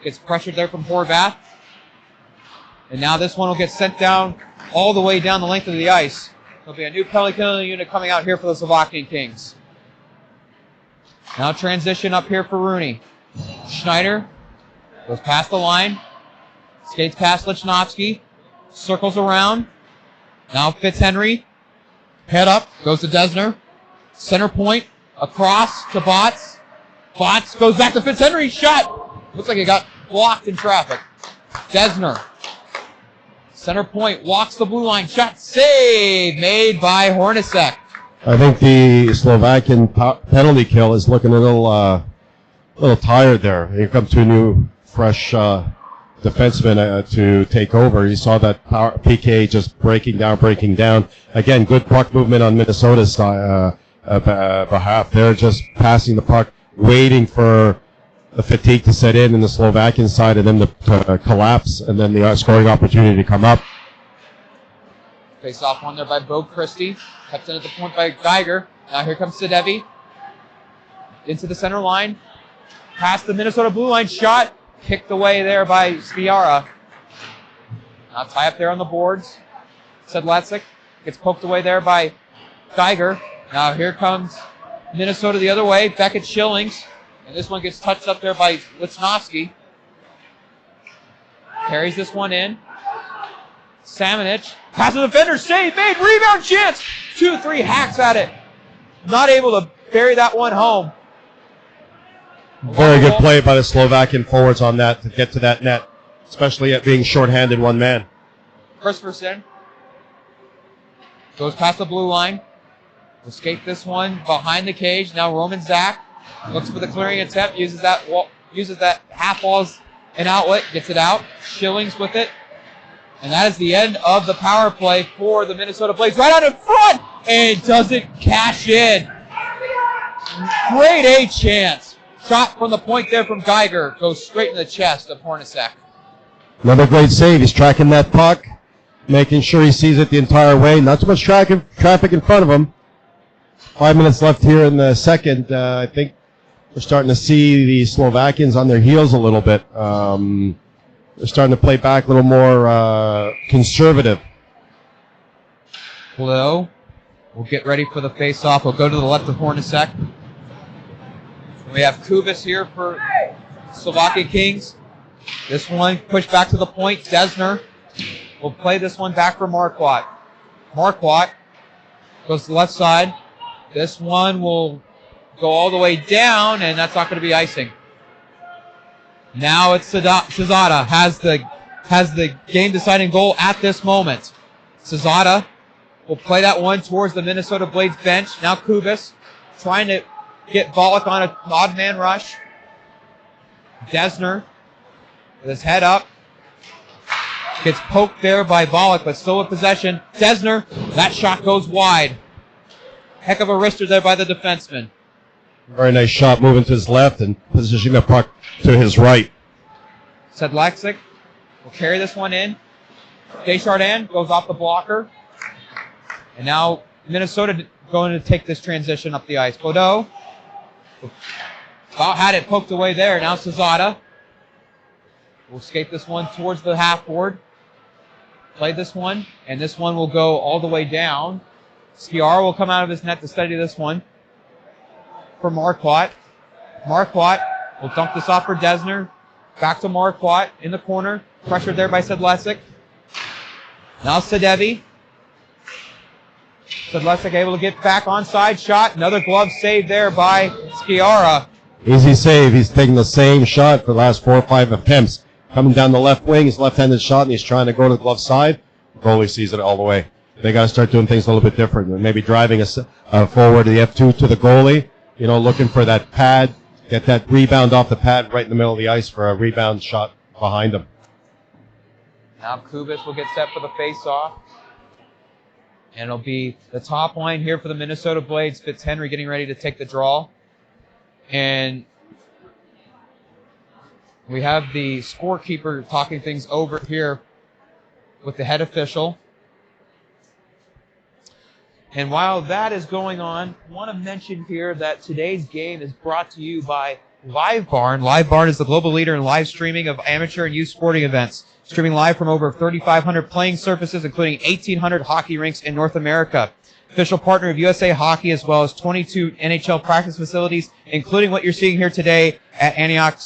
Gets pressured there from Horvath. And now this one will get sent down all the way down the length of the ice. There'll be a new penalty killing unit coming out here for the Slovakian Kings. Now transition up here for Rooney. Schneider goes past the line. Skates past Lichnowsky. Circles around. Now Fitzhenry. Head up. Goes to Desner. Center point. Across to Bots. Bots goes back to Fitzhenry. Shot. Looks like it got blocked in traffic. Desner. Center point. Walks the blue line. Shot. Save. Made by Hornacek. I think the Slovakian penalty kill is looking a little tired there. Here comes two new, fresh defensemen to take over. You saw that PK just breaking down. Again, good puck movement on Minnesota's behalf. They're just passing the puck, waiting for the fatigue to set in the Slovakian side and then to collapse, and then the scoring opportunity to come up. Face off one there by Bo Christie. Kept in at the point by Geiger. Now here comes Sadevi. Into the center line. Past the Minnesota blue line. Shot. Kicked away there by Spiara. Now tie up there on the boards. Sedlecek gets poked away there by Geiger. Now here comes Minnesota the other way. Beckett Schillings. And this one gets touched up there by Lichnowsky. Carries this one in. Samanich. Pass the defender. Save made. Rebound chance. 2-3 hacks at it. Not able to bury that one home. Very good play by the Slovakian forwards on that to get to that net, especially at being shorthanded one man. Christopherson goes past the blue line. Will skate this one behind the cage. Now Roman Zach looks for the clearing attempt. Uses that half balls an outlet. Gets it out. Schillings with it. And that is the end of the power play for the Minnesota Blades. Right out in front! And doesn't cash in. Great A chance. Shot from the point there from Geiger. Goes straight in the chest of Hornacek. Another great save. He's tracking that puck, making sure he sees it the entire way. Not too much traffic in front of him. 5 minutes left here in the second. I think we're starting to see the Slovakians on their heels a little bit. They're starting to play back a little more conservative. Blow will get ready for the face-off. We'll go to the left of Hornacek. We have Kubis here for Slovakian Kings. This one pushed back to the point. Desner will play this one back for Marquardt. Marquardt goes to the left side. This one will go all the way down, and that's not going to be icing. Now it's Cesada has the game-deciding goal at this moment. Cesada will play that one towards the Minnesota Blades bench. Now Kubis trying to get Volek on an odd man rush. Desner with his head up. Gets poked there by Bollock, but still with possession. Desner, that shot goes wide. Heck of a wrister there by the defenseman. Very nice shot moving to his left and positioning the puck to his right. Sedlexic will carry this one in. Deschardins goes off the blocker. And now Minnesota going to take this transition up the ice. Baudot about had it poked away there. Now Cesada will skate this one towards the half board. Play this one, and this one will go all the way down. Skiara will come out of his net to steady this one for Marquardt. Marquardt will dump this off for Desner. Back to Marquardt in the corner. Pressured there by Sedlesic. Now Sadevi. Sedlesic able to get back onside shot. Another glove save there by Skiara. Easy save. He's taking the same shot for the last 4 or 5 attempts. Coming down the left wing, his left-handed shot, and he's trying to go to the glove side. The goalie sees it all the way. They got to start doing things a little bit different. Maybe driving forward to the F2 to the goalie. You know, looking for that pad. Get that rebound off the pad right in the middle of the ice for a rebound shot behind him. Now Kubis will get set for the face-off. And it'll be the top line here for the Minnesota Blades. Fitzhenry getting ready to take the draw. And we have the scorekeeper talking things over here with the head official. And while that is going on, I want to mention here that today's game is brought to you by LiveBarn. LiveBarn is the global leader in live streaming of amateur and youth sporting events, streaming live from over 3,500 playing surfaces, including 1,800 hockey rinks in North America. Official partner of USA Hockey, as well as 22 NHL practice facilities, including what you're seeing here today at Antioch,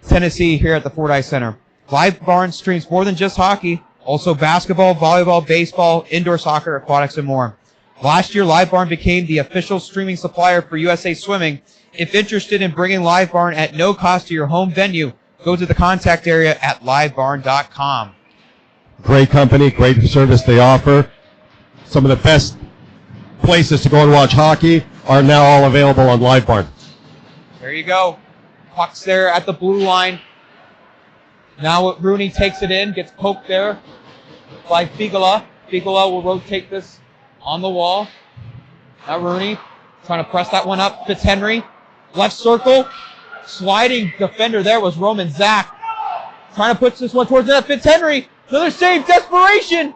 Tennessee, here at the Fordyce Center. LiveBarn streams more than just hockey, also basketball, volleyball, baseball, indoor soccer, aquatics, and more. Last year, LiveBarn became the official streaming supplier for USA Swimming. If interested in bringing LiveBarn at no cost to your home venue, go to the contact area at livebarn.com. Great company, great service they offer. Some of the best places to go and watch hockey are now all available on LiveBarn. There you go. Puck's there at the blue line. Now Rooney takes it in, gets poked there by Figala. Figala will rotate this on the wall. Now Rooney trying to press that one up. Fitzhenry, left circle. Sliding defender there was Roman Zach. Trying to put this one towards that. Fitzhenry, another save, desperation.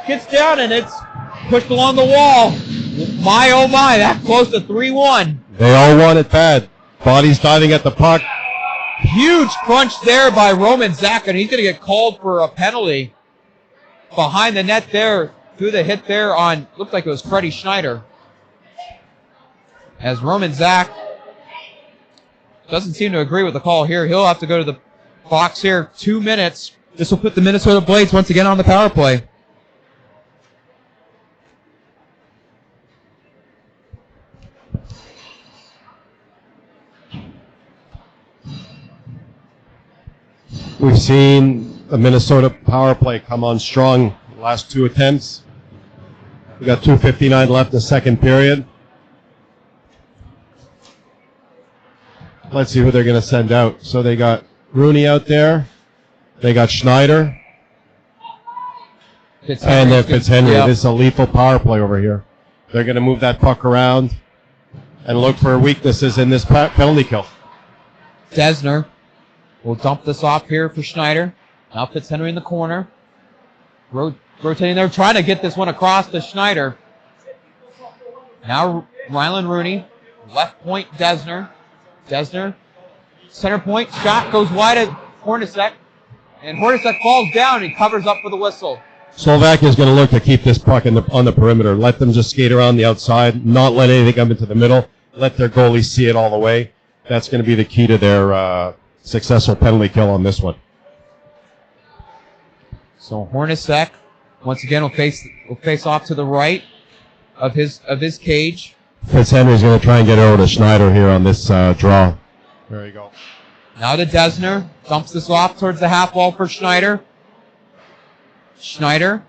Gets down and it's pushed along the wall. My, oh my, that close to 3-1. They all want it bad. Bodies diving at the puck. Huge crunch there by Roman Zach, and he's going to get called for a penalty behind the net there. Through the hit there on, looked like it was Freddie Schneider. As Roman Zach doesn't seem to agree with the call here. He'll have to go to the box here. 2 minutes. This will put the Minnesota Blades once again on the power play. We've seen the Minnesota power play come on strong the last 2 attempts. We got 2:59 left in the second period. Let's see who they're going to send out. So they got Rooney out there. They got Schneider. And then Fitzhenry. Yep. This is a lethal power play over here. They're going to move that puck around and look for weaknesses in this penalty kill. Desner will dump this off here for Schneider. Now Fitzhenry in the corner. Rotating there, trying to get this one across to Schneider. Now Rylan Rooney. Left point Desner. Desner. Center point. Shot goes wide at Hornacek. And Hornacek falls down and covers up for the whistle. Slovakia is going to look to keep this puck on the perimeter. Let them just skate around the outside. Not let anything come into the middle. Let their goalie see it all the way. That's going to be the key to their successful penalty kill on this one. So Hornacek once again will face off to the right of his cage. Fitzhenry's going to try and get over to Schneider here on this draw. There you go. Now to Desner. Dumps this off towards the half wall for Schneider. Schneider.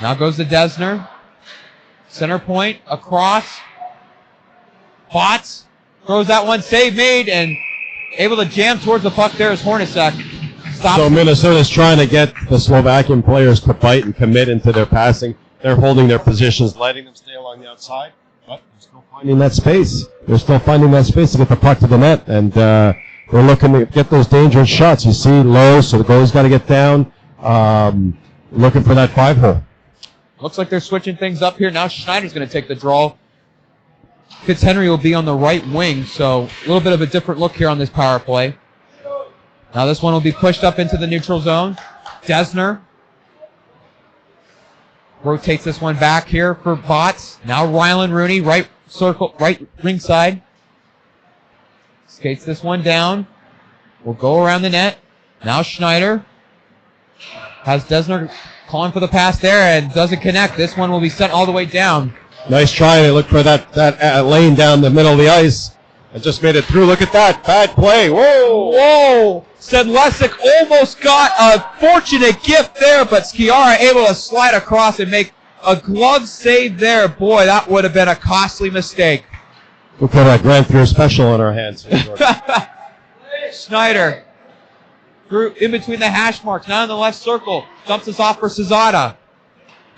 Now goes to Desner. Center point. Across. Potts. Throws that one. Save made. And able to jam towards the puck there is Hornacek. stops. So Minnesota's trying to get the Slovakian players to bite and commit into their passing. They're holding their positions, letting them stay along the outside, but they're still finding that space. They're still finding that space to get the puck to the net, and they're looking to get those dangerous shots. You see low, so the goalie's got to get down, looking for that 5-hole. Looks like they're switching things up here. Now Schneider's going to take the draw. Fitzhenry will be on the right wing, so a little bit of a different look here on this power play. Now this one will be pushed up into the neutral zone. Desner rotates this one back here for Bots. Now Rylan Rooney, right circle, right ringside. Skates this one down. Will go around the net. Now Schneider has Desner calling for the pass there and doesn't connect. This one will be sent all the way down. Nice try. They look for that lane down the middle of the ice. And just made it through. Look at that. Bad play. Whoa. Whoa. Sedlesic almost got a fortunate gift there, but Skiara able to slide across and make a glove save there. Boy, that would have been a costly mistake. We'll put a Grand Prix special on our hands. Schneider through in between the hash marks. Now in the left circle. Dumps us off for Cesada.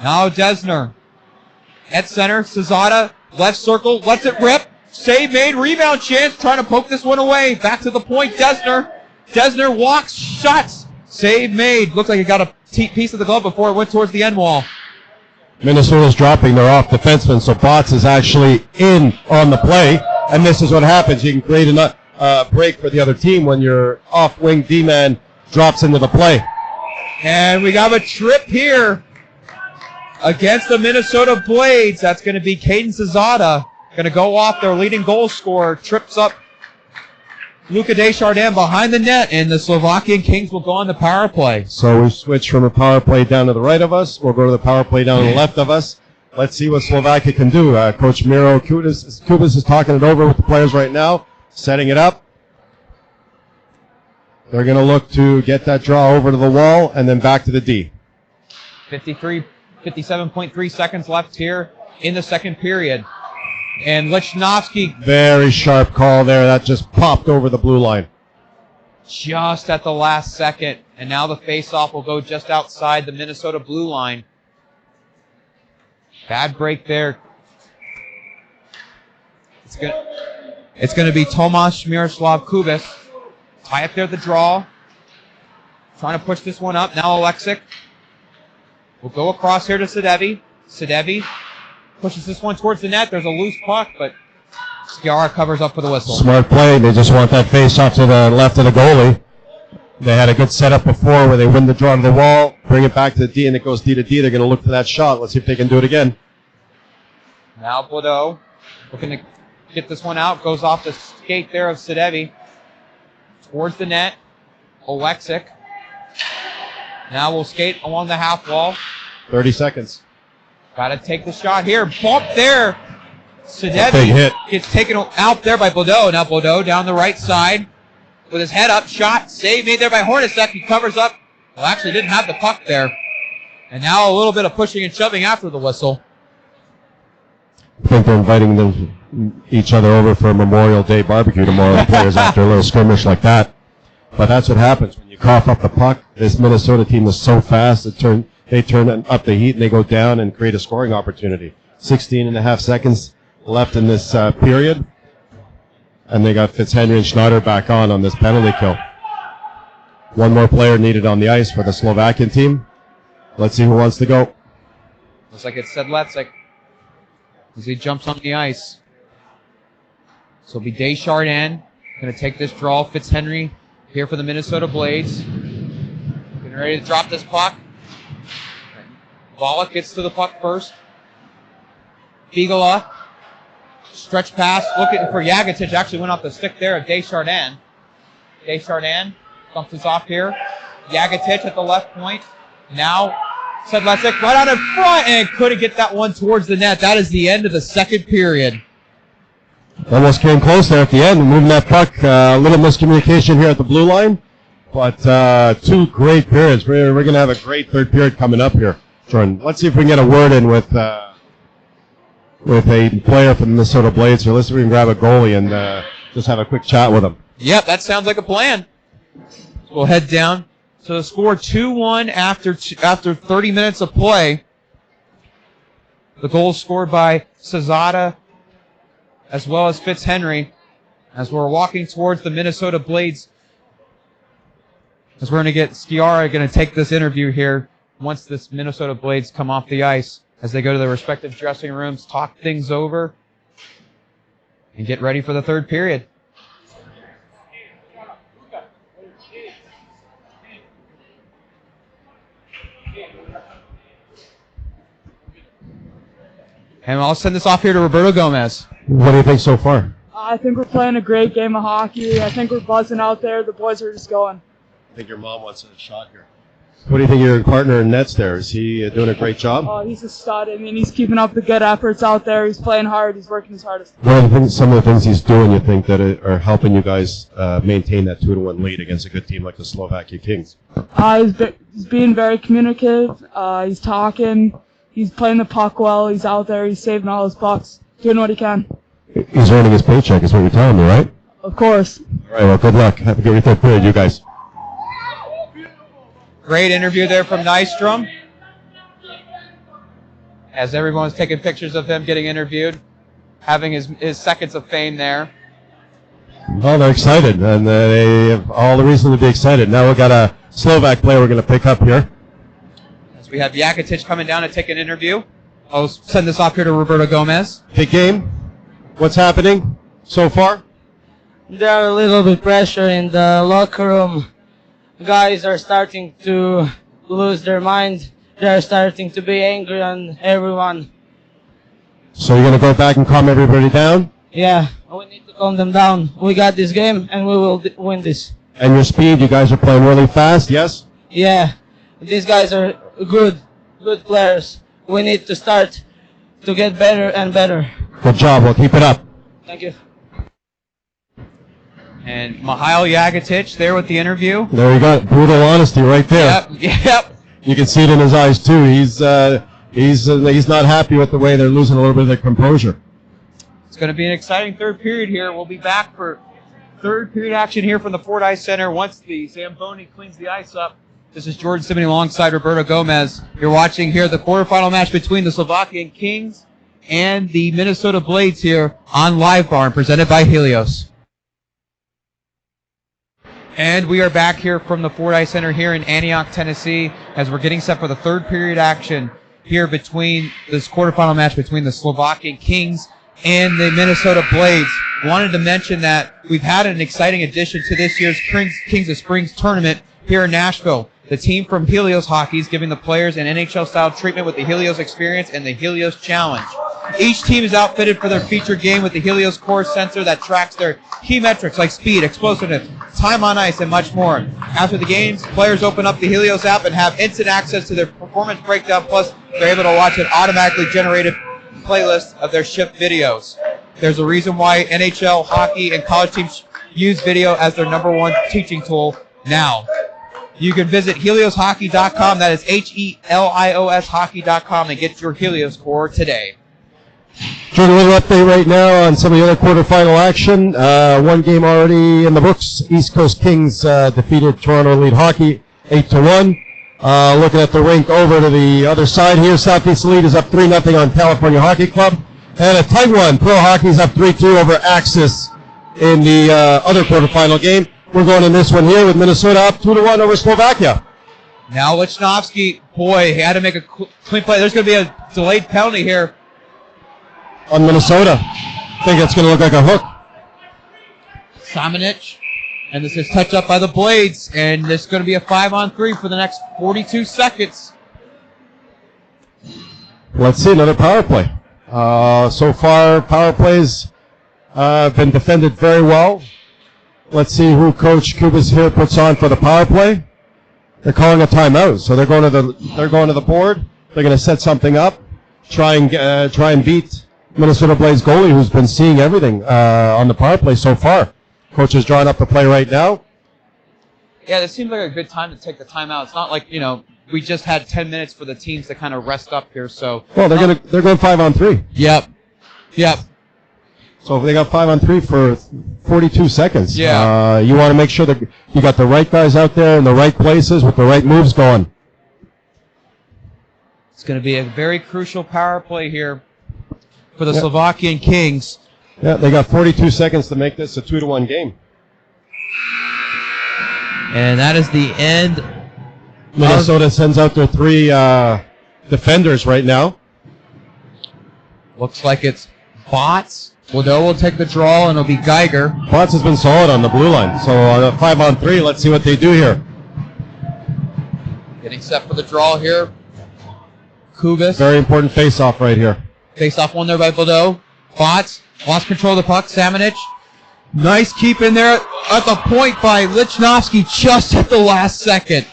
Now Desner. At center, Cesada, left circle, lets it rip. Save made, rebound chance, trying to poke this one away. Back to the point, Desner. Desner walks, shots. Save made. Looks like it got a piece of the glove before it went towards the end wall. Minnesota's dropping their off defenseman, so Bots is actually in on the play. And this is what happens. You can create a break for the other team when your off-wing D-man drops into the play. And we got a trip here against the Minnesota Blades. That's going to be Caden Cesada. Going to go off their leading goal scorer. Trips up Luca Desjardins behind the net, and the Slovakian Kings will go on the power play. So we switch from a power play down to the right of us. We'll go to the power play down to the left of us. Let's see what Slovakia can do. Coach Miro Kubas is talking it over with the players right now, setting it up. They're going to look to get that draw over to the wall and then back to the D. 57.3 seconds left here in the second period. And Lichnowsky. Very sharp call there. That just popped over the blue line. Just at the last second. And now the face-off will go just outside the Minnesota blue line. Bad break there. It's going to be Tomasz Miroslav Kubis. Tie up there the draw. Trying to push this one up. Now Alexic. We'll go across here to Sidevi. Sidevi pushes this one towards the net. There's a loose puck, but Skiara covers up for the whistle. Smart play. They just want that face off to the left of the goalie. They had a good setup before where they win the draw to the wall, bring it back to the D, and it goes D to D. They're going to look for that shot. Let's see if they can do it again. Now Bordeaux looking to get this one out. Goes off the skate there of Sidevi. Towards the net. Alexic. Now we'll skate along the half wall. 30 seconds. Got to take the shot here. Bump there. Sidevi big hit. Gets taken out there by Bordeaux. Now Bordeaux down the right side with his head up. Shot. Save made there by Hornacek. He covers up. Well, actually didn't have the puck there. And now a little bit of pushing and shoving after the whistle. I think they're inviting them, each other over for a Memorial Day barbecue tomorrow, the players, after a little skirmish like that. But that's what happens when you cough up the puck. This Minnesota team is so fast, they turn up the heat and they go down and create a scoring opportunity. 16 and a half seconds left in this period. And they got Fitzhenry and Schneider back on this penalty kill. One more player needed on the ice for the Slovakian team. Let's see who wants to go. Looks like it's Sedletsik as he jumps on the ice. So it'll be Desjardins going to take this draw. Fitzhenry here for the Minnesota Blades. Getting ready to drop this puck. Volek gets to the puck first. Figala. Stretch pass. Looking for Jagatich. Actually went off the stick there of Desjardins. Desjardins dumps this off here. Jagatich at the left point. Now Sedletsik right out in front and couldn't get that one towards the net. That is the end of the second period. Almost came close there at the end, moving that puck. A little miscommunication here at the blue line. But two great periods. We're going to have a great third period coming up here, Jordan. Let's see if we can get a word in with a player from the Minnesota Blades. Or let's see if we can grab a goalie and just have a quick chat with him. Yep, that sounds like a plan. So we'll head down So the score 2-1 after 30 minutes of play. The goals scored by Cesada as well as Fitzhenry. As we're walking towards the Minnesota Blades, as we're going to get Sciarra going to take this interview here once this Minnesota Blades come off the ice, as they go to their respective dressing rooms, talk things over, and get ready for the third period. And I'll send this off here to Roberto Gomez. What do you think so far? I think we're playing a great game of hockey. I think we're buzzing out there. The boys are just going. I think your mom wants a shot here. What do you think of your partner in nets there? Is he doing a great job? Oh, he's a stud. I mean, he's keeping up the good efforts out there. He's playing hard. He's working his hardest. What are the things, some of the things he's doing you think that are helping you guys maintain that 2-1 lead against a good team like the Slovakia Kings? He's being very communicative. He's talking. He's playing the puck well. He's out there. He's saving all his pucks. Doing what he can. He's earning his paycheck is what you're telling me, right? Of course. All right, well, good luck. Have a good third period, you guys. Great interview there from Nystrom. As everyone's taking pictures of him getting interviewed, having his seconds of fame there. Well, they're excited, and they have all the reason to be excited. Now we've got a Slovak player we're going to pick up here. As we have Jakitic coming down to take an interview. I'll send this off here to Roberto Gomez. Big game. What's happening so far? There are a little bit pressure in the locker room. Guys are starting to lose their mind. They're starting to be angry on everyone. So you're going to go back and calm everybody down? Yeah, we need to calm them down. We got this game and we will win this. And your speed, you guys are playing really fast, yes? Yeah, these guys are good players. We need to start to get better and better. Good job. Well, keep it up. Thank you. And Mihail Jakitic there with the interview. There you go. Brutal honesty right there. Yep. You can see it in his eyes too. He's not happy with the way they're losing a little bit of their composure. It's going to be an exciting third period here. We'll be back for third period action here from the Ford Ice Center once the Zamboni cleans the ice up. This is Jordan Simony alongside Roberto Gomez. You're watching here the quarterfinal match between the Slovakian Kings and the Minnesota Blades here on Live Barn, presented by Helios. And we are back here from the Ford Ice Center here in Antioch, Tennessee, as we're getting set for the third period action here between this quarterfinal match between the Slovakian Kings and the Minnesota Blades. Wanted to mention that we've had an exciting addition to this year's Kings of Springs tournament here in Nashville. The team from Helios Hockey is giving the players an NHL-style treatment with the Helios Experience and the Helios Challenge. Each team is outfitted for their featured game with the Helios Core sensor that tracks their key metrics like speed, explosiveness, time on ice, and much more. After the games, players open up the Helios app and have instant access to their performance breakdown, plus they're able to watch an automatically generated playlist of their shipped videos. There's a reason why NHL, hockey, and college teams use video as their #1 teaching tool now. You can visit HeliosHockey.com, that is HELIOS Hockey.com, and get your Helios Core today. Jordan, a little update right now on some of the other quarterfinal action. One game already in the books. East Coast Kings defeated Toronto Elite Hockey 8-1. Looking at the rink over to the other side here, Southeast Elite is up 3-0 on California Hockey Club. And a tight one, Pro Hockey is up 3-2 over Axis in the other quarterfinal game. We're going in this one here with Minnesota up 2-1 over Slovakia. Now Lichnowsky, boy, he had to make a clean play. There's going to be a delayed penalty here on Minnesota. I think it's going to look like a hook. Samanich, and this is touched up by the Blades, and this is going to be a 5-on-3 for the next 42 seconds. Let's see, another power play. So far, power plays have been defended very well. Let's see who Coach Kubas here puts on for the power play. They're calling a timeout, so they're going to the board. They're going to set something up, try and beat Minnesota Blades goalie, who's been seeing everything on the power play so far. Coach is drawing up the play right now. Yeah, this seems like a good time to take the timeout. It's not like, we just had 10 minutes for the teams to kind of rest up here. So well, they're going 5-on-3. Yep. So if they got 5-on-3 for 42 seconds. Yeah. You want to make sure that you got the right guys out there in the right places with the right moves going. It's going to be a very crucial power play here for the Slovakian Kings. Yeah, they got 42 seconds to make this a 2-1 game. And that is the end. Minnesota sends out their 3 defenders right now. Looks like it's Bots. Waddell will take the draw, and it'll be Geiger. Bots has been solid on the blue line. So 5-on-3, let's see what they do here. Getting set for the draw here. Kubis. Very important face-off right here. Face-off won there by Waddell. Bots lost control of the puck. Samanich. Nice keep in there at the point by Lichnowsky just at the last second.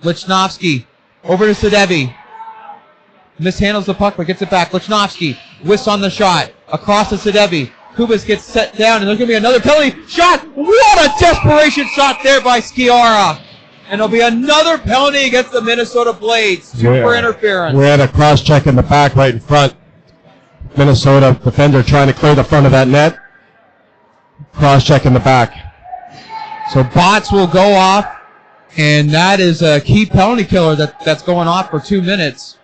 Lichnowsky over to Sadevi. Mishandles the puck but gets it back. Lichnowsky whisks on the shot. Across to Sadevi. Kubis gets set down, and there's going to be another penalty shot. What a desperation shot there by Skiara. And there'll be another penalty against the Minnesota Blades. Super interference. We had a cross-check in the back right in front. Minnesota defender trying to clear the front of that net. Cross-check in the back. So Bots will go off, and that is a key penalty killer that's going off for 2 minutes.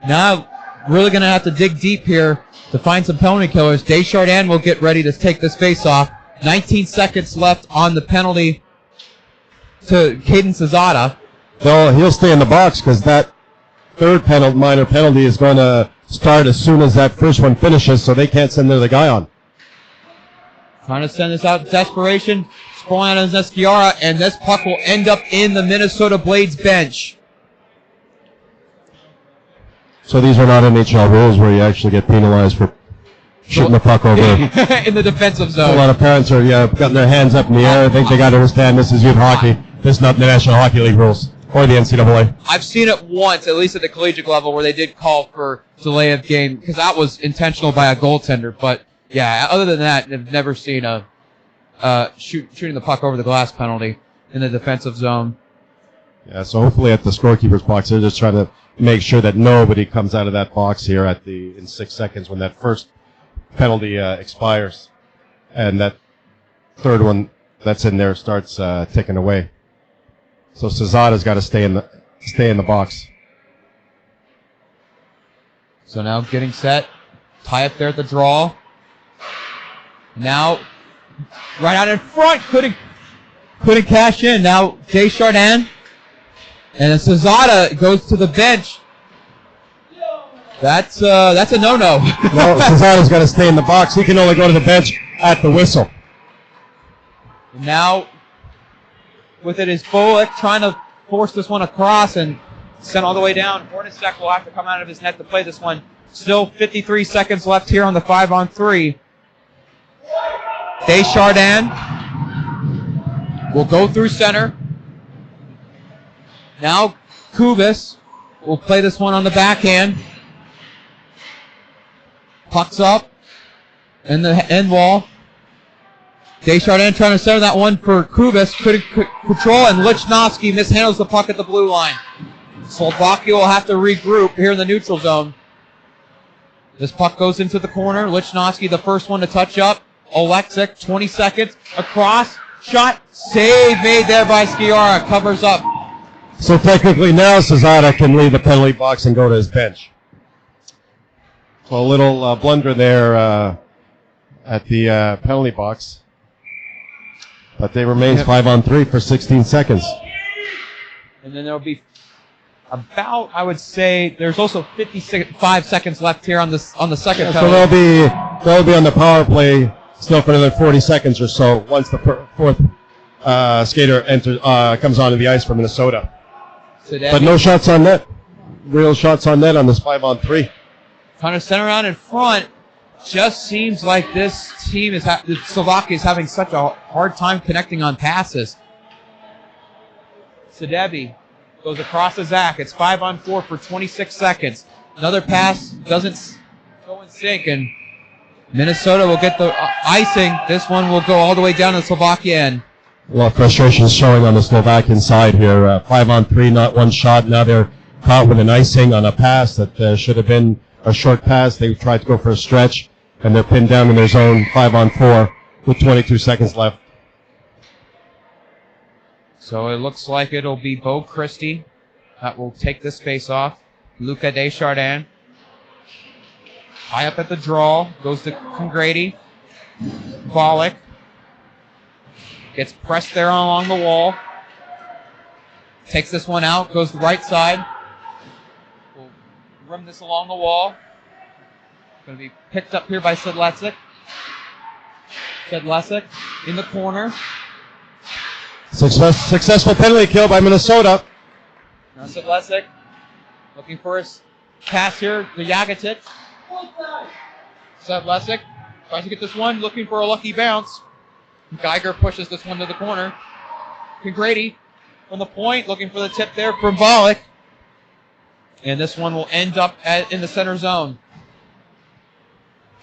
Now, really going to have to dig deep here to find some penalty killers. Deschardins will get ready to take this face-off. 19 seconds left on the penalty to Caden Cesada. Well, he'll stay in the box because that third minor penalty is going to start as soon as that first one finishes, so they can't send the guy on. Trying to send this out. Desperation. Sprolling on Skiara, and this puck will end up in the Minnesota Blades bench. So these are not NHL rules where you actually get penalized for shooting the puck over. In the defensive zone. A lot of parents are got their hands up in the air. I think they got to understand this is youth hockey. This is not the National Hockey League rules or the NCAA. I've seen it once, at least at the collegiate level, where they did call for delay of game because that was intentional by a goaltender. But yeah, other than that, I've never seen a shooting the puck over the glass penalty in the defensive zone. Yeah, so hopefully at the scorekeeper's box, they're just trying to make sure that nobody comes out of that box here in 6 seconds when that first penalty expires, and that third one that's in there starts ticking away. So Cesada's got to stay in the box. So now getting set, tie up there at the draw. Now right out in front, couldn't cash in. Now Deschardins. And Cesada goes to the bench. That's a no-no. No, Cesada's got to stay in the box. He can only go to the bench at the whistle. Now, with it is Bolek trying to force this one across and send all the way down. Hornacek will have to come out of his net to play this one. Still 53 seconds left here on the 5-on-3. Deschardins will go through center. Now Kubis will play this one on the backhand. Puck's up in the end wall. Deschardins trying to center that one for Kubis. Couldn't control, and Lichnowsky mishandles the puck at the blue line. Slovakia will have to regroup here in the neutral zone. This puck goes into the corner. Lichnowsky, the first one to touch up. Oleksic, 20 seconds. Across. Shot. Save made there by Skiara. Covers up. So technically now Cesada can leave the penalty box and go to his bench. So a little blunder there at the penalty box. But they remains 5-on-3 for 16 seconds. And then there'll be about, I would say, there's also 55 seconds left here on the second penalty. So they'll be on the power play still for another 40 seconds or so once the fourth skater comes onto the ice for Minnesota. But no shots on net. Real shots on net on this 5-on-3. Trying to center around in front. Just seems like this team Slovakia is having such a hard time connecting on passes. Sadebi goes across to Zach. It's 5-on-4 for 26 seconds. Another pass doesn't go in sync, and Minnesota will get the icing. This one will go all the way down to the Slovakia end. A lot of frustration showing on the Slovakian side here. 5-on-3, not one shot. Now they're caught with an icing on a pass that should have been a short pass. They tried to go for a stretch, and they're pinned down in their zone 5-on-4 with 22 seconds left. So it looks like it'll be Bo Christie that will take this face-off. Luca Deschardins. High up at the draw. Goes to Congrady. Volek. Gets pressed there along the wall. Takes this one out. Goes to the right side. We'll rim this along the wall. Going to be picked up here by Sedlecek. Sedlecek in the corner. Successful penalty kill by Minnesota. Now Sedlecek looking for his pass here to Jagetic. Sedlecek tries to get this one, looking for a lucky bounce. Geiger pushes this one to the corner. Congrady from the point, looking for the tip there from Volek. And this one will end up in the center zone.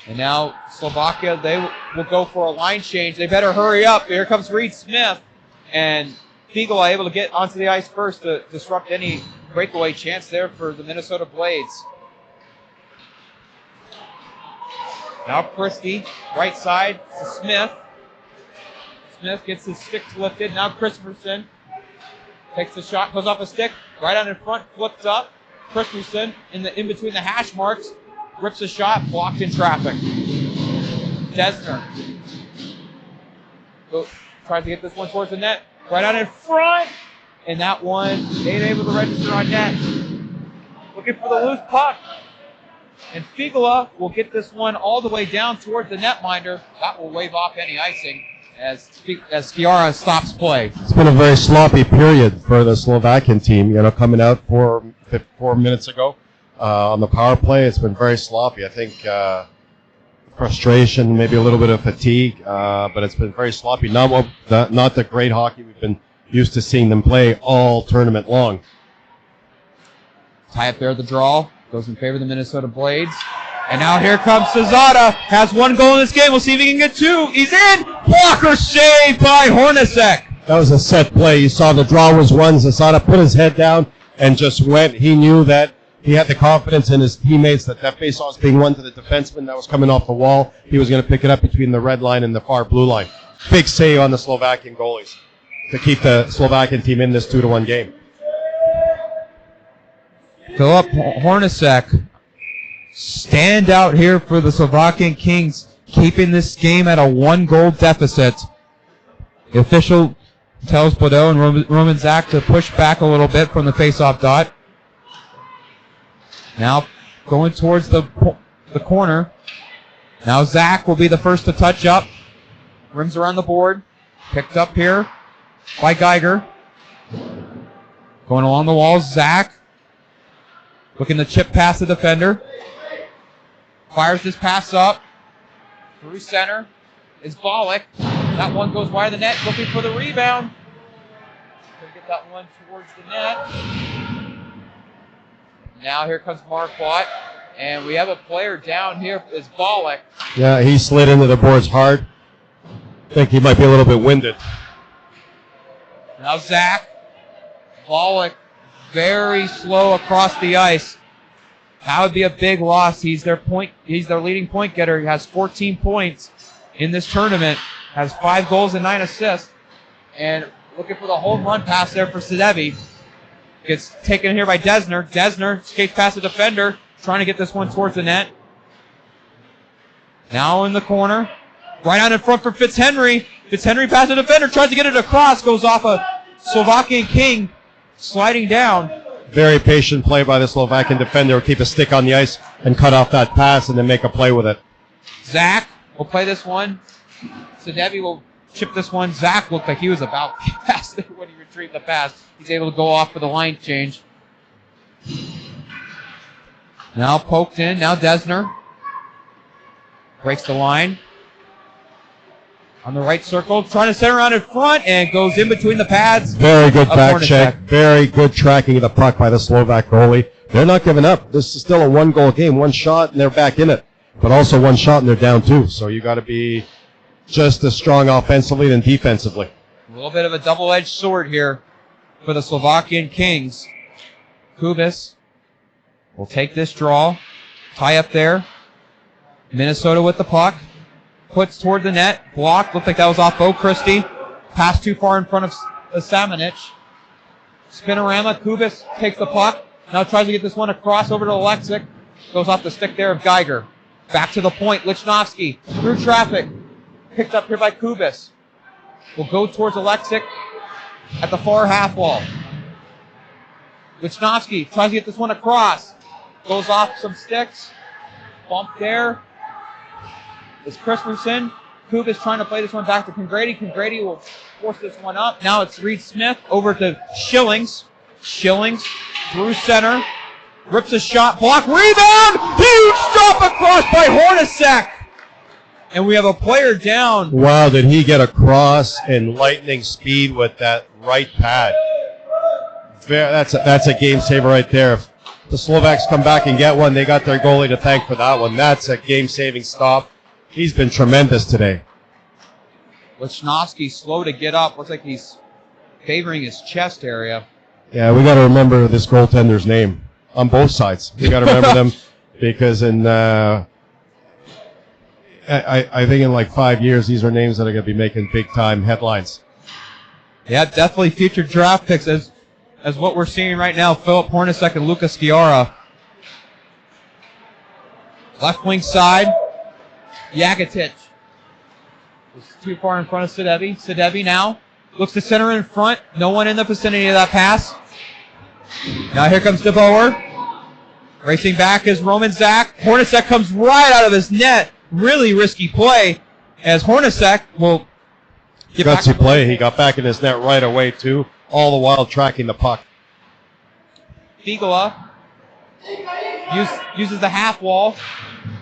And now Slovakia, they will go for a line change. They better hurry up. Here comes Reed Smith. And Figala able to get onto the ice first to disrupt any breakaway chance there for the Minnesota Blades. Now Christie, right side to Smith. Smith gets his stick lifted. Now Christensen takes the shot, goes off a stick, right on in front, flipped up. Christensen in between the hash marks, rips a shot, blocked in traffic. Desner tries to get this one towards the net, right on in front, and that one ain't able to register on net. Looking for the loose puck, and Figala will get this one all the way down towards the netminder. That will wave off any icing as Fiara stops play. It's been a very sloppy period for the Slovakian team. Coming out 4 minutes ago on the power play, it's been very sloppy. I think frustration, maybe a little bit of fatigue, but it's been very sloppy. Not the great hockey we've been used to seeing them play all tournament long. Tie up there, the draw goes in favor of the Minnesota Blades. And now here comes Cesada. Has one goal in this game. We'll see if he can get two. He's in. Blocker saved by Hornacek. That was a set play. You saw the draw was won. Cesada put his head down and just went. He knew that he had the confidence in his teammates that face-off was being won to the defenseman that was coming off the wall. He was going to pick it up between the red line and the far blue line. Big save on the Slovakian goalies to keep the Slovakian team in this 2-1 game. Philip Hornacek, stand out here for the Slovakian Kings, keeping this game at a 1-goal deficit. The official tells Bordeaux and Roman Zach to push back a little bit from the face-off dot. Now going towards the corner. Now Zach will be the first to touch up. Rims around the board. Picked up here by Geiger. Going along the walls, Zach. Looking to chip past the defender. Fires this pass up. Through center is Volek. That one goes wide of the net, looking for the rebound. Gonna get that one towards the net. Now here comes Marquardt, and we have a player down here is Volek. Yeah, he slid into the boards hard. I think he might be a little bit winded. Now Zach. Volek very slow across the ice. That would be a big loss. He's their leading point getter. He has 14 points in this tournament. Has 5 goals and 9 assists. And looking for the home run pass there for Sidevi. Gets taken here by Desner. Desner skates past the defender, trying to get this one towards the net. Now in the corner. Right out in front for Fitzhenry. Fitzhenry past the defender, tries to get it across, goes off a Slovakian King, sliding down. Very patient play by the Slovakian defender. Keep a stick on the ice and cut off that pass and then make a play with it. Zach will play this one. Sidevi will chip this one. Zach looked like he was about to pass there when he retrieved the pass. He's able to go off for the line change. Now poked in. Now Desner breaks the line. On the right circle, trying to center around in front, and goes in between the pads. Very good back check. Very good tracking of the puck by the Slovak goalie. They're not giving up. This is still a 1-goal game. One shot, and they're back in it. But also one shot, and they're down 2. So you got to be just as strong offensively than defensively. A little bit of a double-edged sword here for the Slovakian Kings. Kubis will take this draw. Tie up there. Minnesota with the puck. puts toward the net. Blocked. Looks like that was off Bo Christie. Pass too far in front of Samanich. Spinorama. Kubis takes the puck. Now tries to get this one across over to Alexic. Goes off the stick there of Geiger. Back to the point. Lichnowsky through traffic. Picked up here by Kubis. Will go towards Alexic at the far half wall. Lichnowsky tries to get this one across. Goes off some sticks. Bump there. It's Christensen. Kubis trying to play this one back to Congrady. Congrady will force this one up. Now it's Reed Smith over to Schillings. Schillings through center. Rips a shot. Block. Rebound! Huge drop across by Hornacek. And we have a player down. Wow, did he get across in lightning speed with that right pad. That's a game saver right there. If the Slovaks come back and get one, they got their goalie to thank for that one. That's a game-saving stop. He's been tremendous today. Lichnowsky slow to get up. Looks like he's favoring his chest area. Yeah, we got to remember this goaltender's name on both sides. We got to remember them because I think in like 5 years, these are names that are going to be making big-time headlines. Yeah, definitely future draft picks as what we're seeing right now. Philip Hornacek and Lukas Sciarra. Left wing side. Jagatich. It's too far in front of Sidevi. Sidevi now looks to center in front. No one in the vicinity of that pass. Now here comes DeBoer. Racing back is Roman Zach. Hornacek comes right out of his net. Really risky play as Hornacek will get back. Gutsy play. He got back in his net right away, too, all the while tracking the puck. Figula uses the half wall.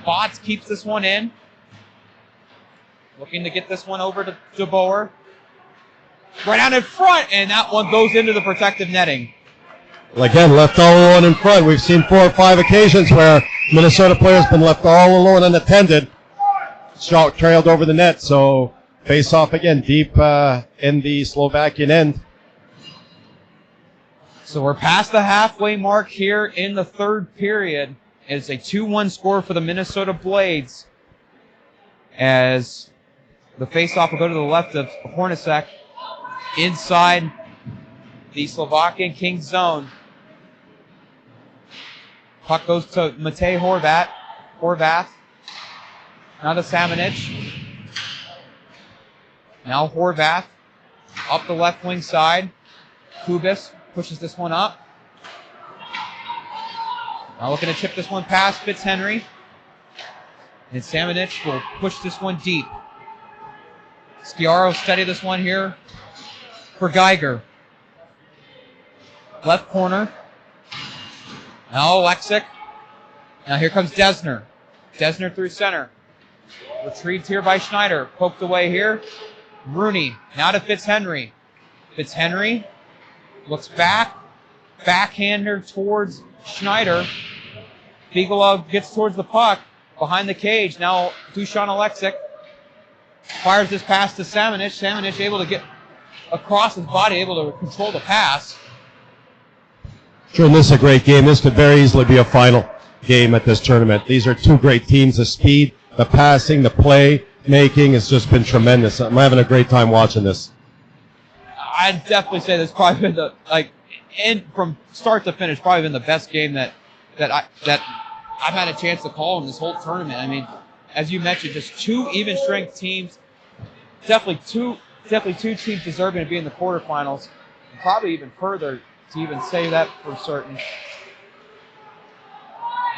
Botts keeps this one in. Looking to get this one over to DeBoer. Right out in front, and that one goes into the protective netting. Again, left all alone in front. We've seen 4 or 5 occasions where Minnesota players been left all alone unattended. Shot trailed over the net, so face off again deep in the Slovakian end. So we're past the halfway mark here in the third period. It's a 2-1 score for the Minnesota Blades as the face-off will go to the left of Hornacek inside the Slovakian Kings zone. Puck goes to Matej Horvath. Now to Samanich. Now Horvath up the left wing side. Kubis pushes this one up. Now looking to chip this one past Fitzhenry. And Samanich will push this one deep. Sciarra steady this one here for Geiger. Left corner. Now Alexic. Now here comes Desner. Desner through center. Retrieved here by Schneider. Poked away here. Rooney. Now to Fitzhenry. Fitzhenry looks back. Backhander towards Schneider. Figula gets towards the puck. Behind the cage. Now Dusan Alexic. Fires this pass to Samanich. Samanich able to get across his body, able to control the pass. Sure, and this is a great game. This could very easily be a final game at this tournament. These are 2 great teams. The speed, the passing, the play making has just been tremendous. I'm having a great time watching this. I'd definitely say this probably been from start to finish, probably been the best game that I've had a chance to call in this whole tournament. I mean, as you mentioned, just 2 even strength teams. Definitely two teams deserving to be in the quarterfinals. And probably even further to even say that for certain.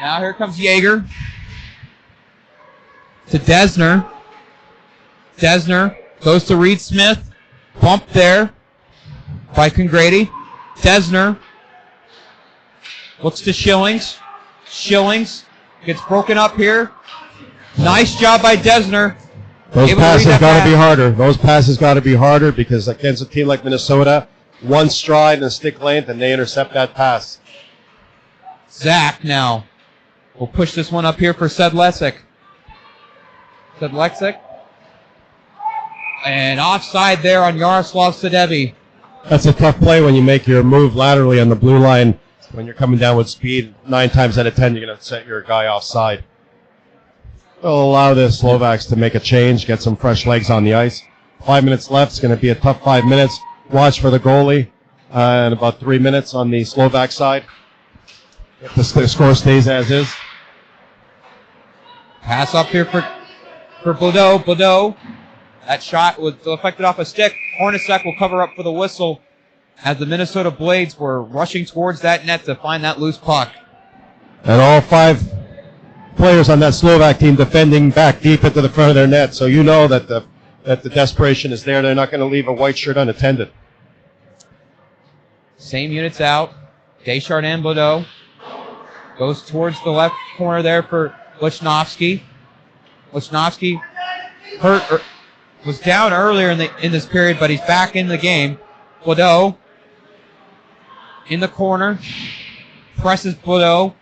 Now here comes Yeager to Desner. Desner goes to Reed Smith. Bump there by Congrady. Desner looks to Schillings. Schillings gets broken up here. Nice job by Desner. Those passes got to be harder. Those passes got to be harder because against a team like Minnesota, 1 stride and a stick length, and they intercept that pass. Zach now will push this one up here for Sedlecek. Sedlecek. And offside there on Yaroslav Sidevi. That's a tough play when you make your move laterally on the blue line. When you're coming down with speed, 9 times out of 10, you're going to set your guy offside. will allow the Slovaks to make a change, get some fresh legs on the ice. 5 minutes left. It's going to be a tough 5 minutes. Watch for the goalie. And about 3 minutes on the Slovak side. If the score stays as is. Pass up here for Bordeaux. Bordeaux. That shot was deflected off a stick. Hornacek will cover up for the whistle as the Minnesota Blades were rushing towards that net to find that loose puck. And all 5 players on that Slovak team defending back deep into the front of their net. So you know that the desperation is there. They're not going to leave a white shirt unattended. Same units out. Deschardins Bordeaux goes towards the left corner there for Lichnowsky. Lichnowsky was down earlier in this period, but he's back in the game. Bordeaux in the corner. Presses Bordeaux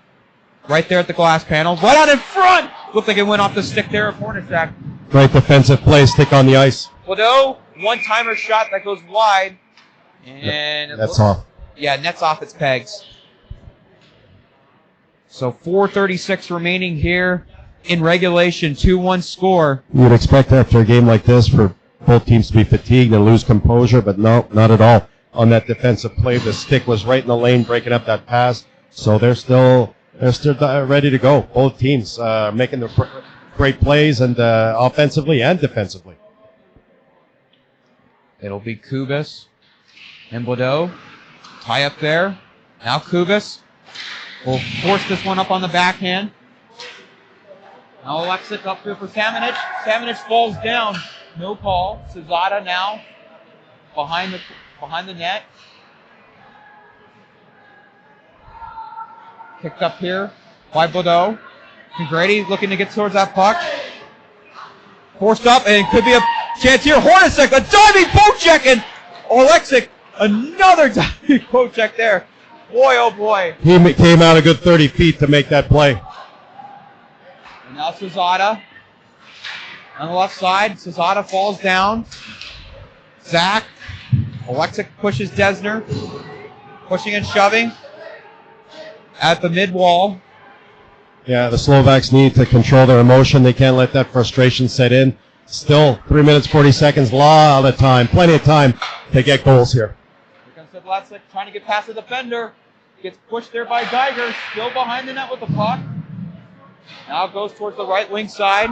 right there at the glass panel. Right out in front! Looked like it went off the stick there of Hornacek. Great defensive play, stick on the ice. Bordeaux, one-timer shot that goes wide. And that's off. Yeah, nets off its pegs. So 4:36 remaining here in regulation, 2-1 score. You would expect after a game like this for both teams to be fatigued and lose composure, but no, not at all. On that defensive play, the stick was right in the lane, breaking up that pass. So they're still ready to go. Both teams making the great plays and offensively and defensively. It'll be Kubas and Bordeaux. Tie up there. Now Kubas will force this one up on the backhand. Now Alexic up here for Samanich. Samanich falls down. No call. Cesada now behind the net. Kicked up here by Bordeaux. Grady looking to get towards that puck. Forced up, and could be a chance here. Hornacek, a diving poke check, and Alexic, another diving poke check there. Boy, oh boy. He came out a good 30 feet to make that play. And now Cesada on the left side. Cesada falls down. Zach. Alexic pushes Desner. Pushing and shoving at the mid-wall. Yeah, the Slovaks need to control their emotion. They can't let that frustration set in. Still, 3 minutes, 40 seconds, lot of time, plenty of time to get goals here. Here comes Sedlacek trying to get past the defender. Gets pushed there by Geiger, still behind the net with the puck. Now goes towards the right wing side.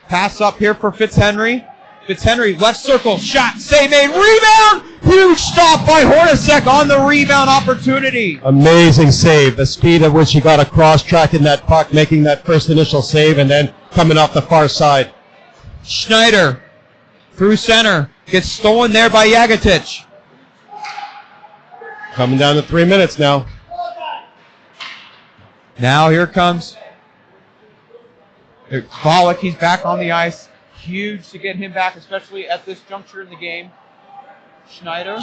Pass up here for Fitzhenry. Fitzhenry, left circle, shot, save made, rebound! Huge stop by Hornacek on the rebound opportunity. Amazing save. The speed at which he got across, tracking that puck, making that first initial save, and then coming off the far side. Schneider, through center, gets stolen there by Jagatich. Coming down to 3 minutes now. Now here comes Pollock. He's back on the ice. Huge to get him back, especially at this juncture in the game. Schneider.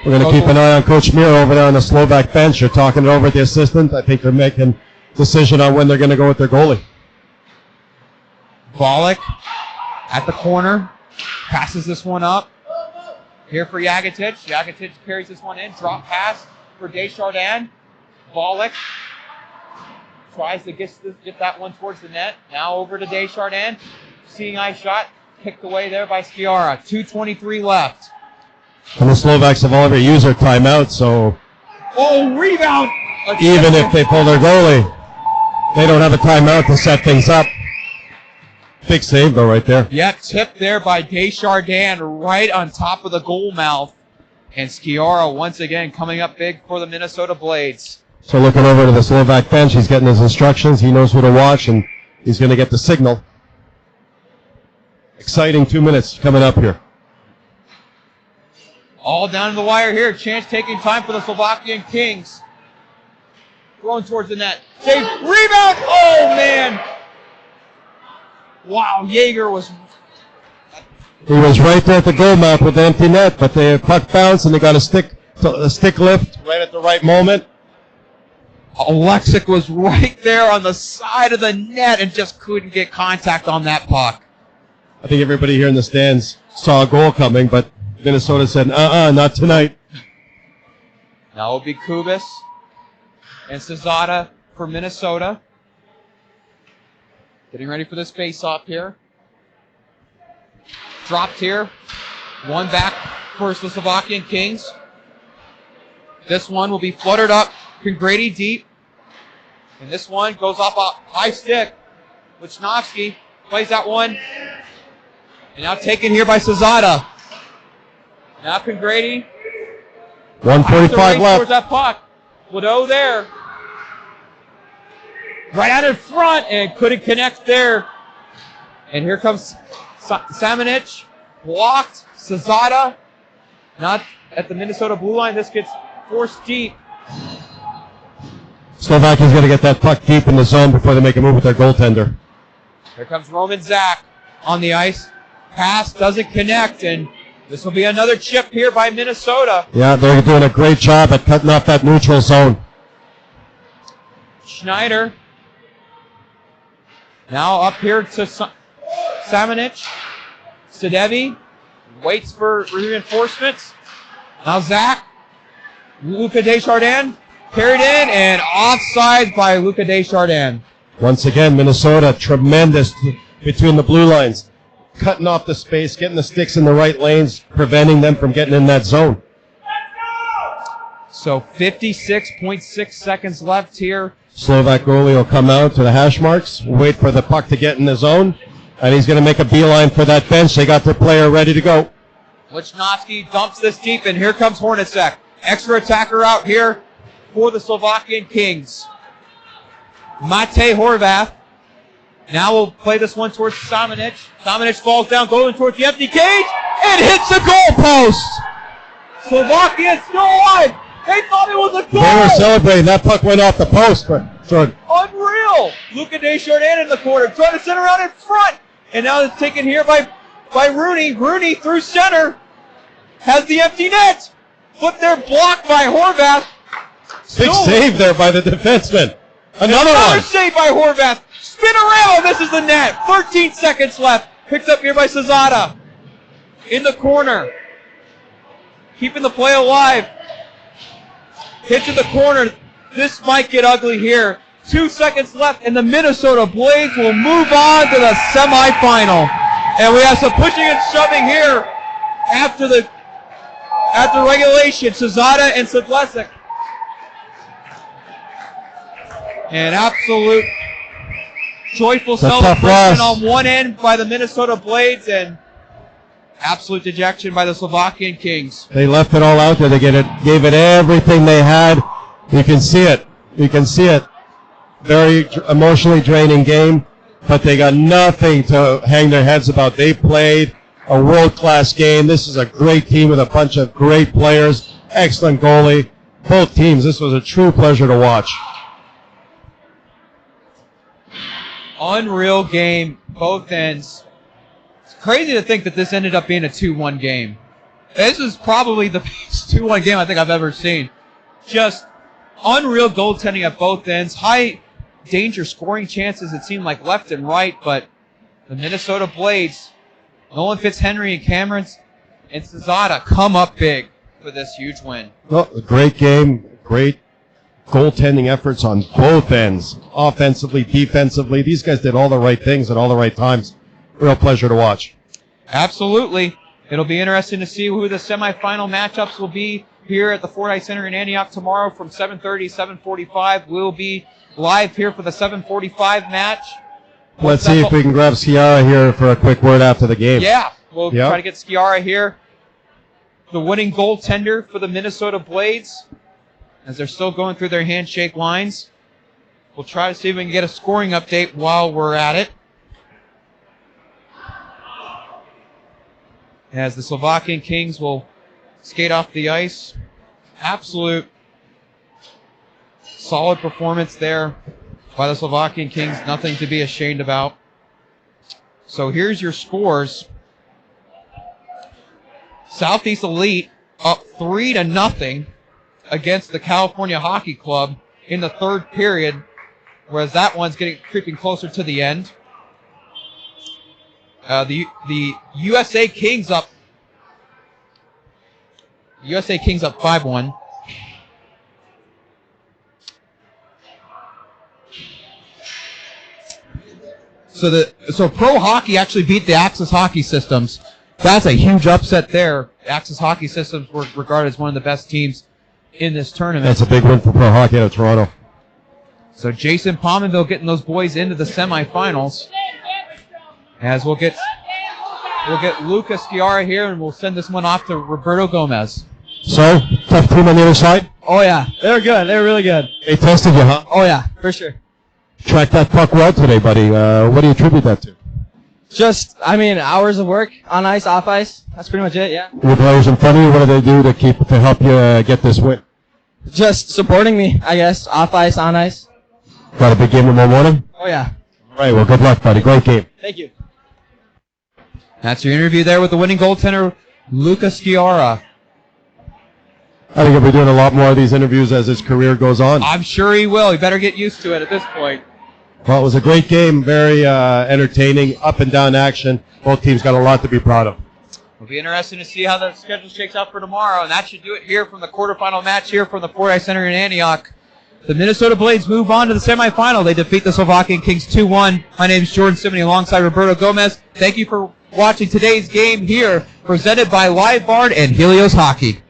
We're going to keep an eye on Coach Miro over there on the Slovak bench. They're talking it over with the assistant. I think they're making a decision on when they're going to go with their goalie. Pollock at the corner. Passes this one up. Here for Jagatich. Jagatich carries this one in. Drop pass for Deschardins. Pollock tries to get that one towards the net. Now over to Deschardins. Seeing eye shot, kicked away there by Sciarra. 2:23 left. And the Slovaks have already used their timeout, so rebound! Even if they pull their goalie, they don't have a timeout to set things up. Big save, though, right there. Yep, tipped there by Deschardins right on top of the goal mouth. And Sciarra once again coming up big for the Minnesota Blades. So looking over to the Slovak bench, he's getting his instructions. He knows who to watch, and he's going to get the signal. Exciting 2 minutes coming up here. All down to the wire here. Chance taking time for the Slovakian Kings. Thrown towards the net. Save. Rebound. Oh, man. Wow, Jaeger was... He was right there at the goal mouth with the empty net, but the puck bounced and they got a stick lift right at the right moment. Alexic was right there on the side of the net and just couldn't get contact on that puck. I think everybody here in the stands saw a goal coming, but Minnesota said, not tonight. Now it'll be Kubas and Cesada for Minnesota. Getting ready for this face-off here. Dropped here. One back for the Slovakian Kings. This one will be fluttered up. Congrady deep. And this one goes off a high stick. Lichnowsky plays that one. And now taken here by Cesada. Now Congrady. 1:45 left. Towards that puck. Ladeau there. Right out in front and couldn't connect there. And here comes Samanich. Blocked. Cesada. Not at the Minnesota blue line. This gets forced deep. Slovakia's going to get that puck deep in the zone before they make a move with their goaltender. Here comes Roman Zach on the ice. Pass doesn't connect, and this will be another chip here by Minnesota. Yeah, they're doing a great job at cutting off that neutral zone. Schneider. Now up here to Samanich. Sadevi waits for reinforcements. Now Zach. Luca Deschardins carried in and offside by Luca Deschardins. Once again, Minnesota tremendous between the blue lines. Cutting off the space, getting the sticks in the right lanes, preventing them from getting in that zone. So 56.6 seconds left here. Slovak goalie will come out to the hash marks, wait for the puck to get in the zone, and he's going to make a beeline for that bench. They got their player ready to go. Lichnowsky dumps this deep, and here comes Hornacek. Extra attacker out here for the Slovakian Kings. Matej Horvath. Now we'll play this one towards Samanich. Samanich falls down, going towards the empty cage, and hits the goalpost. Slovakia still alive. They thought it was a goal. They were celebrating. That puck went off the post. But Unreal. Luca Deschardins in the corner, trying to send around in front. And now it's taken here by Rooney. Rooney through center. Has the empty net. But they're blocked by Horvath. Big save there by the defenseman. Another one. Save by Horvath. Spin around. This is the net. 13 seconds left. Picked up here by Cesada. In the corner. Keeping the play alive. Hit to the corner. This might get ugly here. 2 seconds left, and the Minnesota Blades will move on to the semifinal. And we have some pushing and shoving here after regulation. Cesada and Sedlesek. An absolute joyful celebration on one end by the Minnesota Blades and absolute dejection by the Slovakian Kings. They left it all out there. They gave it everything they had. You can see it. You can see it. Very emotionally draining game, but they got nothing to hang their heads about. They played a world-class game. This is a great team with a bunch of great players. Excellent goalie. Both teams. This was a true pleasure to watch. Unreal game, both ends. It's crazy to think that this ended up being a 2-1 game. This is probably the best 2-1 game I think I've ever seen. Just unreal goaltending at both ends. High danger scoring chances, it seemed like left and right, but the Minnesota Blades, Nolan Fitzhenry and Cameron and Cesada come up big for this huge win. Well, a great game, great goaltending efforts on both ends, offensively, defensively. These guys did all the right things at all the right times. Real pleasure to watch. Absolutely. It'll be interesting to see who the semifinal matchups will be here at the Fordyce Center in Antioch tomorrow from 7:30, 7:45. We'll be live here for the 7:45 match. Let's see if we can grab Sciarra here for a quick word after the game. Yeah, we'll try to get Sciarra here. The winning goaltender for the Minnesota Blades, as they're still going through their handshake lines. We'll try to see if we can get a scoring update while we're at it. As the Slovakian Kings will skate off the ice. Absolute solid performance there by the Slovakian Kings. Nothing to be ashamed about. So here's your scores. Southeast Elite up 3-0 against the California Hockey Club in the third period, whereas that one's creeping closer to the end. The USA Kings up 5-1. So Pro Hockey actually beat the Axis Hockey Systems. That's a huge upset there. Axis Hockey Systems were regarded as one of the best teams in this tournament. That's a big win for Pro Hockey out of Toronto. So Jason Pominville getting those boys into the semifinals. As we'll get Lucas Sciarra here, and we'll send this one off to Roberto Gomez. So, tough team on the other side? Oh, yeah. They were good. They were really good. They tested you, huh? Oh, yeah, for sure. Tracked that puck well today, buddy. What do you attribute that to? Just, hours of work, on ice, off ice. That's pretty much it, yeah. Your players in front of you, what do they do to help you get this win? Just supporting me, I guess. Off ice, on ice. Got a big game tomorrow morning? Oh, yeah. All right, well, good luck, buddy. Great game. Thank you. That's your interview there with the winning goaltender, Lucas Sciarra. I think he'll be doing a lot more of these interviews as his career goes on. I'm sure he will. He better get used to it at this point. Well, it was a great game, very entertaining, up and down action. Both teams got a lot to be proud of. It'll be interesting to see how the schedule shakes out for tomorrow, and that should do it here from the quarterfinal match here from the Ford Ice Center in Antioch. The Minnesota Blades move on to the semifinal. They defeat the Slovakian Kings 2-1. My name is Jordan Simony alongside Roberto Gomez. Thank you for watching today's game here, presented by Live Bard and Helios Hockey.